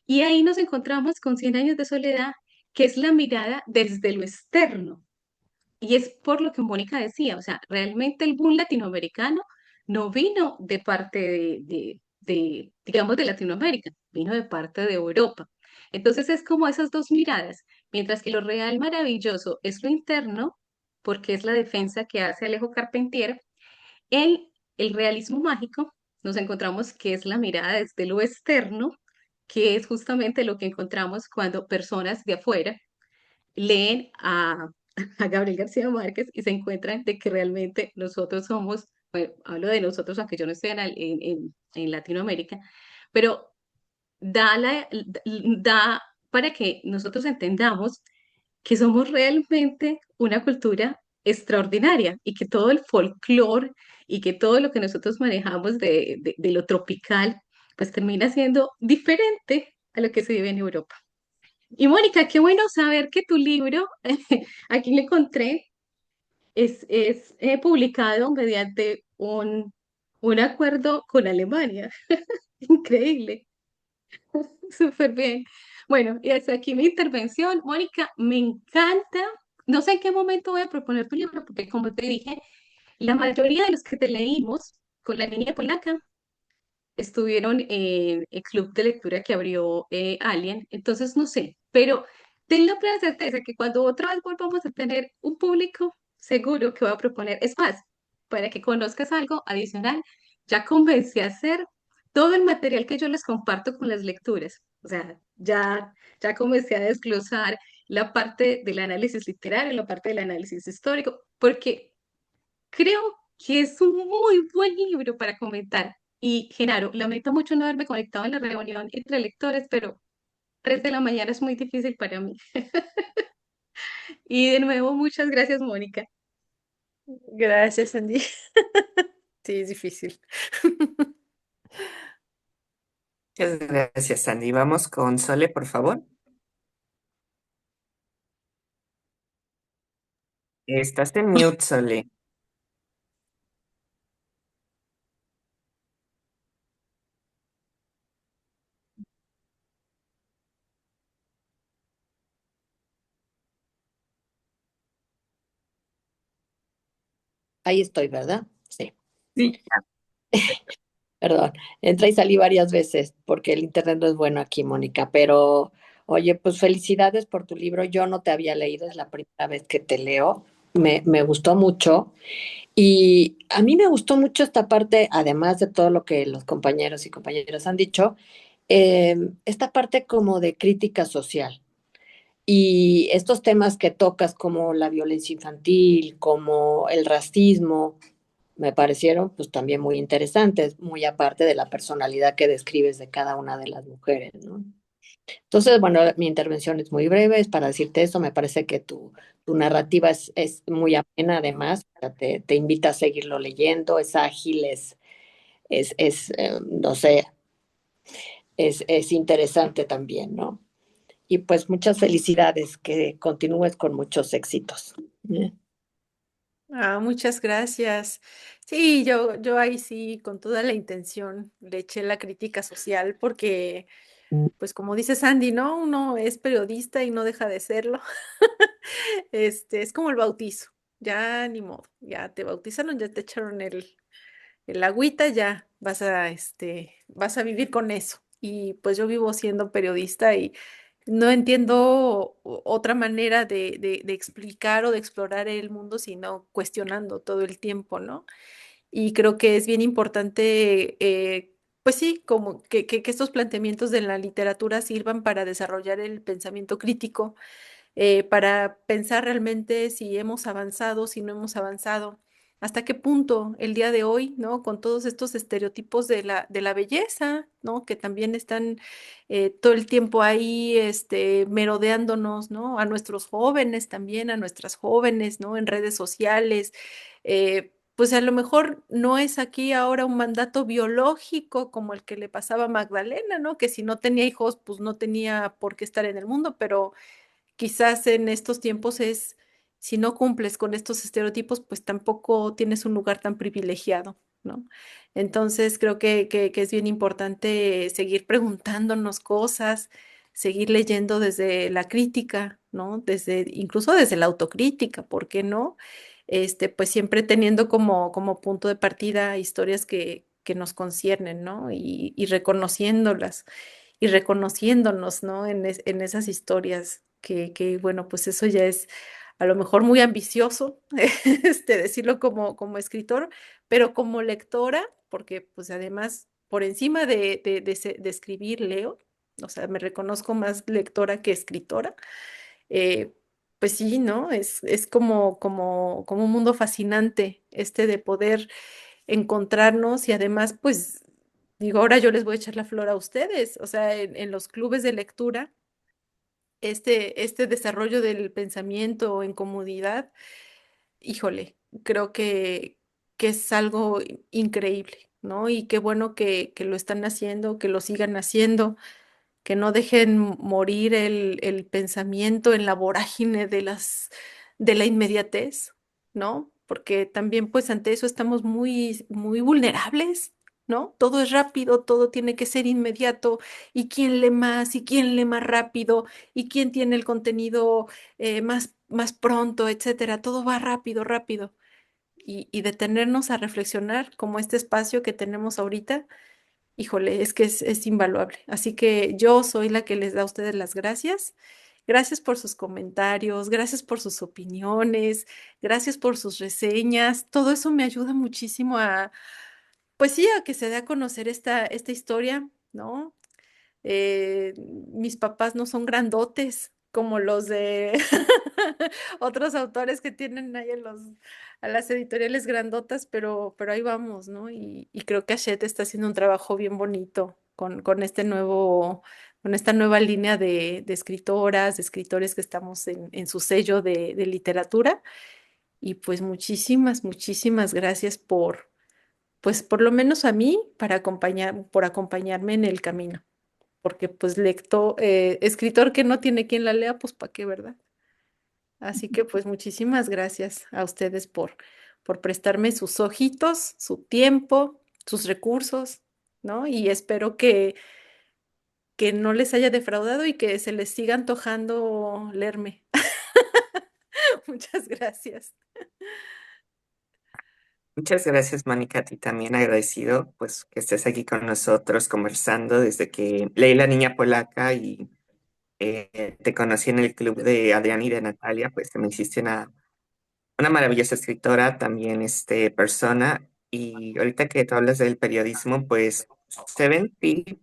y ahí nos encontramos con Cien años de soledad, que es la mirada desde lo externo. Y es por lo que Mónica decía, o sea, realmente el boom latinoamericano no vino de parte digamos, de Latinoamérica, vino de parte de Europa. Entonces es como esas dos miradas, mientras que lo real maravilloso es lo interno, porque es la defensa que hace Alejo Carpentier, en el realismo mágico nos encontramos que es la mirada desde lo externo, que es justamente lo que encontramos cuando personas de afuera leen a Gabriel García Márquez y se encuentran de que realmente nosotros somos bueno, hablo de nosotros, aunque yo no estoy en Latinoamérica, pero da, da para que nosotros entendamos que somos realmente una cultura extraordinaria y que todo el folclore y que todo lo que nosotros manejamos de lo tropical, pues termina siendo diferente a lo que se vive en Europa. Y Mónica, qué bueno saber que tu libro, aquí lo encontré, es publicado mediante un acuerdo con Alemania. Increíble. Súper bien. Bueno, y hasta aquí mi intervención. Mónica, me encanta. No sé en qué momento voy a proponer tu libro, porque como te dije, la mayoría de los que te leímos con la niña polaca estuvieron en el club de lectura que abrió Alien. Entonces, no sé, pero ten la plena certeza que cuando otra vez volvamos a tener un público, seguro que voy a proponer. Es más, para que conozcas algo adicional, ya comencé a hacer todo el material que yo les comparto con las lecturas. O sea, ya comencé a desglosar la parte del análisis literario, la parte del análisis histórico, porque creo que es un muy buen libro para comentar. Y Genaro, lamento mucho no haberme conectado en la reunión entre lectores, pero 3 de la mañana es muy difícil para mí. Y de nuevo, muchas gracias, Mónica. Gracias, Andy. Sí, es difícil. Muchas gracias, Sandy. Vamos con Sole, por favor. Estás en mute, Sole. Ahí estoy, ¿verdad? Sí, Sí, perdón. Entré y salí varias veces porque el internet no es bueno aquí, Mónica. Pero, oye, pues felicidades por tu libro. Yo no te había leído, es la primera vez que te leo. Me gustó mucho. Y a mí me gustó mucho esta parte, además de todo lo que los compañeros y compañeras han dicho, esta parte como de crítica social. Y estos temas que tocas como la violencia infantil, como el racismo, me parecieron pues también muy interesantes, muy aparte de la personalidad que describes de cada una de las mujeres, ¿no? Entonces, bueno, mi intervención es muy breve, es para decirte eso, me parece que tu narrativa es muy amena además, o sea, te invita a seguirlo leyendo, es ágil, no sé, es interesante también, ¿no? Y pues muchas felicidades, que continúes con muchos éxitos. Muchas gracias. Sí, yo ahí sí, con toda la intención, le eché la crítica social porque, pues como dice Sandy, ¿no? Uno es periodista y no deja de serlo. Es como el bautizo. Ya ni modo, ya te bautizaron, ya te echaron el agüita, ya vas a vivir con eso. Y pues yo vivo siendo periodista y no entiendo otra manera de explicar o de explorar el mundo, sino cuestionando todo el tiempo, ¿no? Y creo que es bien importante, pues sí, como que estos planteamientos de la literatura sirvan para desarrollar el pensamiento crítico, para pensar realmente si hemos avanzado, si no hemos avanzado, hasta qué punto el día de hoy, ¿no? Con todos estos estereotipos de la belleza, ¿no? Que también están todo el tiempo ahí, merodeándonos, ¿no? A nuestros jóvenes también, a nuestras jóvenes, ¿no? En redes sociales. Pues a lo mejor no es aquí ahora un mandato biológico como el que le pasaba a Magdalena, ¿no? Que si no tenía hijos, pues no tenía por qué estar en el mundo, pero quizás en estos tiempos es, si no cumples con estos estereotipos, pues tampoco tienes un lugar tan privilegiado, ¿no? Entonces creo que es bien importante seguir preguntándonos cosas, seguir leyendo desde la crítica, ¿no? Incluso desde la autocrítica, ¿por qué no? Pues siempre teniendo como punto de partida historias que nos conciernen, ¿no? Y reconociéndolas y reconociéndonos, ¿no? En esas historias bueno, pues eso ya es a lo mejor muy ambicioso, decirlo como escritor, pero como lectora, porque pues además por encima de escribir, leo, o sea, me reconozco más lectora que escritora. eh, pues sí, ¿no? Es como un mundo fascinante de poder encontrarnos y además, pues, digo, ahora yo les voy a echar la flor a ustedes, o sea, en los clubes de lectura, este desarrollo del pensamiento en comunidad, híjole, creo que es algo increíble, ¿no? Y qué bueno que lo están haciendo, que lo sigan haciendo, que no dejen morir el pensamiento en la vorágine de la inmediatez, ¿no? Porque también pues ante eso estamos muy vulnerables, ¿no? Todo es rápido, todo tiene que ser inmediato, y quién lee más, y quién lee más rápido, y quién tiene el contenido más pronto, etcétera. Todo va rápido, rápido. Y detenernos a reflexionar como este espacio que tenemos ahorita. Híjole, es que es invaluable. Así que yo soy la que les da a ustedes las gracias. Gracias por sus comentarios, gracias por sus opiniones, gracias por sus reseñas. Todo eso me ayuda muchísimo a, pues sí, a que se dé a conocer esta historia, ¿no? Mis papás no son grandotes como los de otros autores que tienen ahí a las editoriales grandotas, pero ahí vamos, ¿no? Y creo que Hachette está haciendo un trabajo bien bonito con con esta nueva línea de escritoras, de escritores que estamos en su sello de literatura. Y pues muchísimas gracias pues por lo menos a mí, por acompañarme en el camino, porque pues escritor que no tiene quien la lea, pues ¿para qué, verdad? Así que pues muchísimas gracias a ustedes por prestarme sus ojitos, su tiempo, sus recursos, ¿no? Y espero que no les haya defraudado y que se les siga antojando leerme. Muchas gracias. Muchas gracias, Mónica, a ti también agradecido pues que estés aquí con nosotros conversando desde que leí La Niña Polaca y te conocí en el club de Adrián y de Natalia, pues te me hiciste una maravillosa escritora, también persona, y ahorita que tú hablas del periodismo, pues se ven en ti,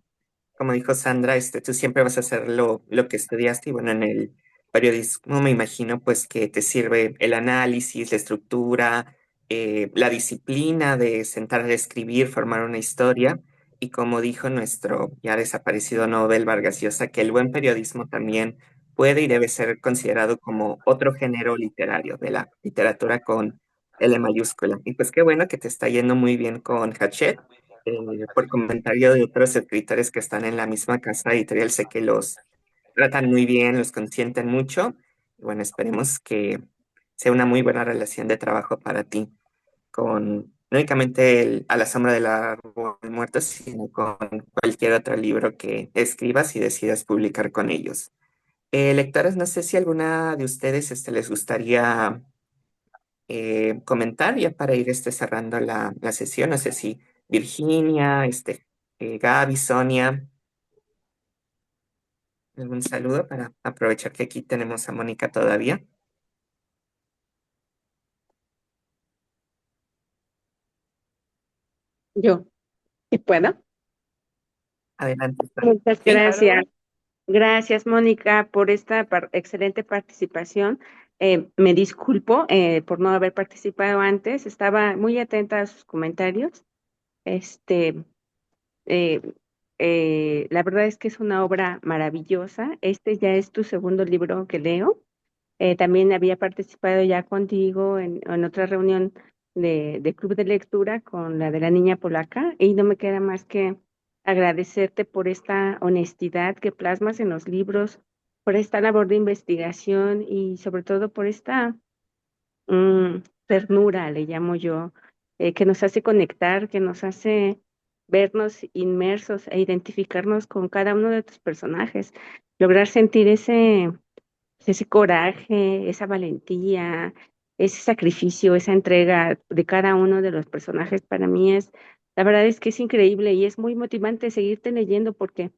como dijo Sandra, tú siempre vas a hacer lo que estudiaste y bueno, en el periodismo me imagino pues que te sirve el análisis, la estructura, la disciplina de sentar a escribir, formar una historia y como dijo nuestro ya desaparecido Nobel Vargas Llosa, que el buen periodismo también puede y debe ser considerado como otro género literario de la literatura con L mayúscula. Y pues qué bueno que te está yendo muy bien con Hachette por comentario de otros escritores que están en la misma casa editorial, sé que los tratan muy bien, los consienten mucho. Y bueno, esperemos que sea una muy buena relación de trabajo para ti, con no únicamente A la sombra del árbol muerto, sino con cualquier otro libro que escribas y decidas publicar con ellos. Lectores, no sé si alguna de ustedes les gustaría comentar ya para ir cerrando la sesión. No sé si Virginia, Gaby, Sonia, algún saludo para aprovechar que aquí tenemos a Mónica todavía. Yo, si puedo. Adelante. Muchas Sí, gracias. Gracias, Mónica, por esta excelente participación. Me disculpo por no haber participado antes. Estaba muy atenta a sus comentarios. Este, eh, la verdad es que es una obra maravillosa. Este ya es tu segundo libro que leo. También había participado ya contigo en otra reunión de club de lectura con la de la niña polaca y no me queda más que agradecerte por esta honestidad que plasmas en los libros, por esta labor de investigación y sobre todo por esta ternura, le llamo yo, que nos hace conectar, que nos hace vernos inmersos e identificarnos con cada uno de tus personajes, lograr sentir ese coraje, esa valentía, ese sacrificio, esa entrega de cada uno de los personajes para mí la verdad es que es increíble y es muy motivante seguirte leyendo porque,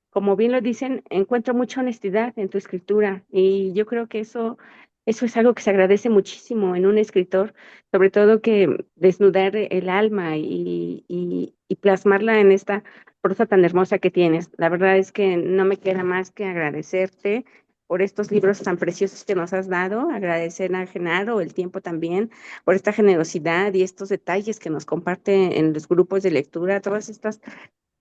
como bien lo dicen, encuentro mucha honestidad en tu escritura y yo creo que eso es algo que se agradece muchísimo en un escritor, sobre todo que desnudar el alma y plasmarla en esta prosa tan hermosa que tienes. La verdad es que no me queda más que agradecerte por estos libros tan preciosos que nos has dado, agradecer a Genaro el tiempo también, por esta generosidad y estos detalles que nos comparte en los grupos de lectura,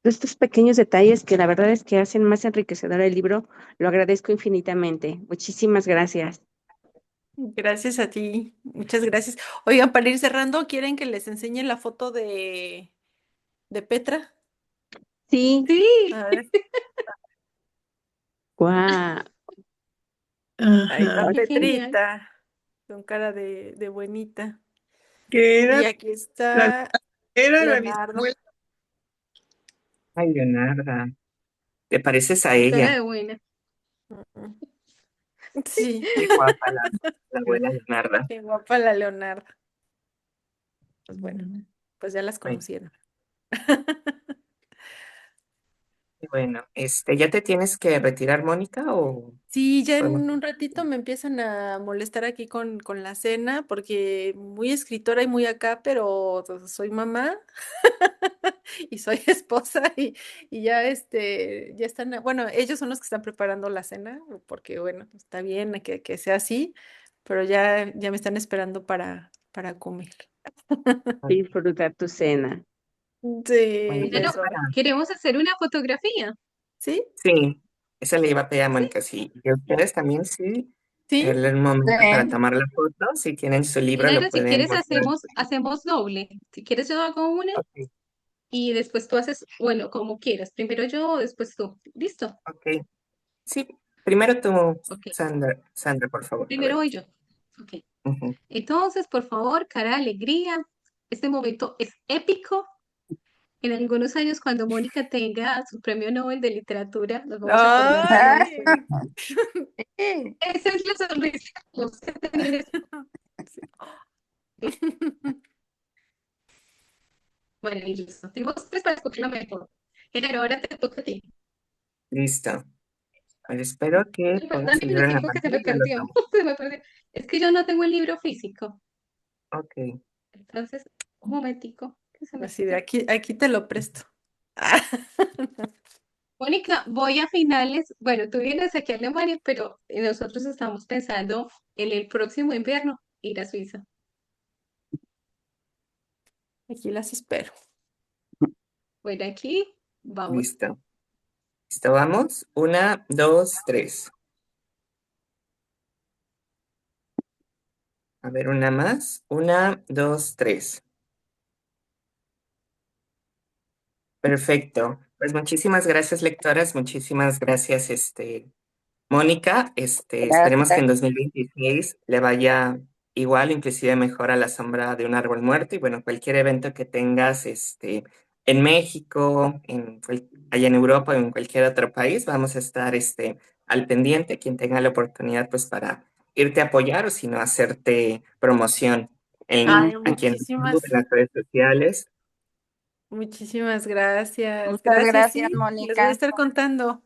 estos pequeños detalles que la verdad es que hacen más enriquecedor el libro, lo agradezco infinitamente. Muchísimas gracias. Gracias a ti, muchas gracias. Oigan, para ir cerrando, ¿quieren que les enseñe la foto de Petra? Sí, Sí, A ver, guau. ahí está Ajá. qué genial. Petrita, con cara de buenita. Que Y era aquí la, está era la Leonardo. bisabuela. Ay, Leonarda, te pareces a Con cara ella. de buena. Mm, sí, Muy guapa la abuela Leonarda. qué guapa la Leonardo. Pues bueno, pues ya las Bueno, conocieron. bueno, ¿ya te tienes que retirar, Mónica, o Sí, ya podemos? en un ratito me empiezan a molestar aquí con la cena, porque muy escritora y muy acá, pero pues, soy mamá y soy esposa y ya ya están, bueno, ellos son los que están preparando la cena, porque bueno, está bien que sea así, pero ya me están esperando para comer. Disfrutar tu cena. Sí, Bueno, ya Pero es hora. queremos hacer una fotografía. ¿Sí? sí, esa le iba a pedir a Sí, Mónica, sí. Y ustedes también, sí, ¿Sí? el momento para Sí. tomar la foto, si tienen su libro, lo Genaro, si pueden quieres mostrar. hacemos doble. Si quieres yo hago una Ok, y después tú haces, bueno, como quieras. Primero yo, después tú. ¿Listo? ok. Sí, primero tú, Ok. Sandra, por favor, a Primero ver. voy yo. Ok. Ujú. Entonces, por favor, cara de alegría. Este momento es épico. En algunos años, cuando Mónica tenga su premio Nobel de literatura, nos vamos a acordar de esto. Ay. Sí. Esa es la sonrisa. Vamos a tener eso. Maravilloso. Tenemos tres para escoger lo mejor. Genaro, ahora te toca a ti. Listo. A ver, espero que pongas Dame el un libro en la minutico que se pantalla me y ya lo perdió. tomo. Se me perdió. Es que yo no tengo el libro físico. Ok. Entonces, un momentico que se me Así de perdió. aquí te lo presto. Mónica, voy a finales. Bueno, tú vienes aquí a Alemania, pero nosotros estamos pensando en el próximo invierno ir a Suiza. Aquí las espero. Bueno, aquí vamos. Listo. Listo, vamos. Una, dos, tres. A ver, una más. Una, dos, tres. Perfecto. Pues muchísimas gracias, lectoras. Muchísimas gracias, Mónica. Esperemos que en Gracias. 2026 le vaya igual, inclusive mejor a La sombra de un árbol muerto. Y bueno, cualquier evento que tengas, en México, allá en Europa o en cualquier otro país, vamos a estar, al pendiente. Quien tenga la oportunidad, pues para irte a apoyar o si no, hacerte promoción Ay, aquí en el club, en muchísimas, las redes sociales. muchísimas gracias. Muchas Gracias, gracias, sí, les voy a Mónica. estar contando.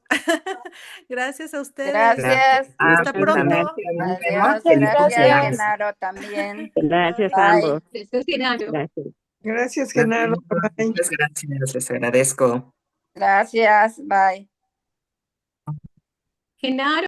Gracias a ustedes. Gracias. Gracias. Ah, Hasta pues también pronto. Gracias. nos vemos. Adiós. Feliz Gracias, cumpleaños. Genaro, también. Gracias a Bye. ambos. Bye. Este es Genaro. Gracias. Gracias, Nos Genaro. vemos. Bye. Muchas gracias. Les agradezco. Gracias. Bye. Genaro.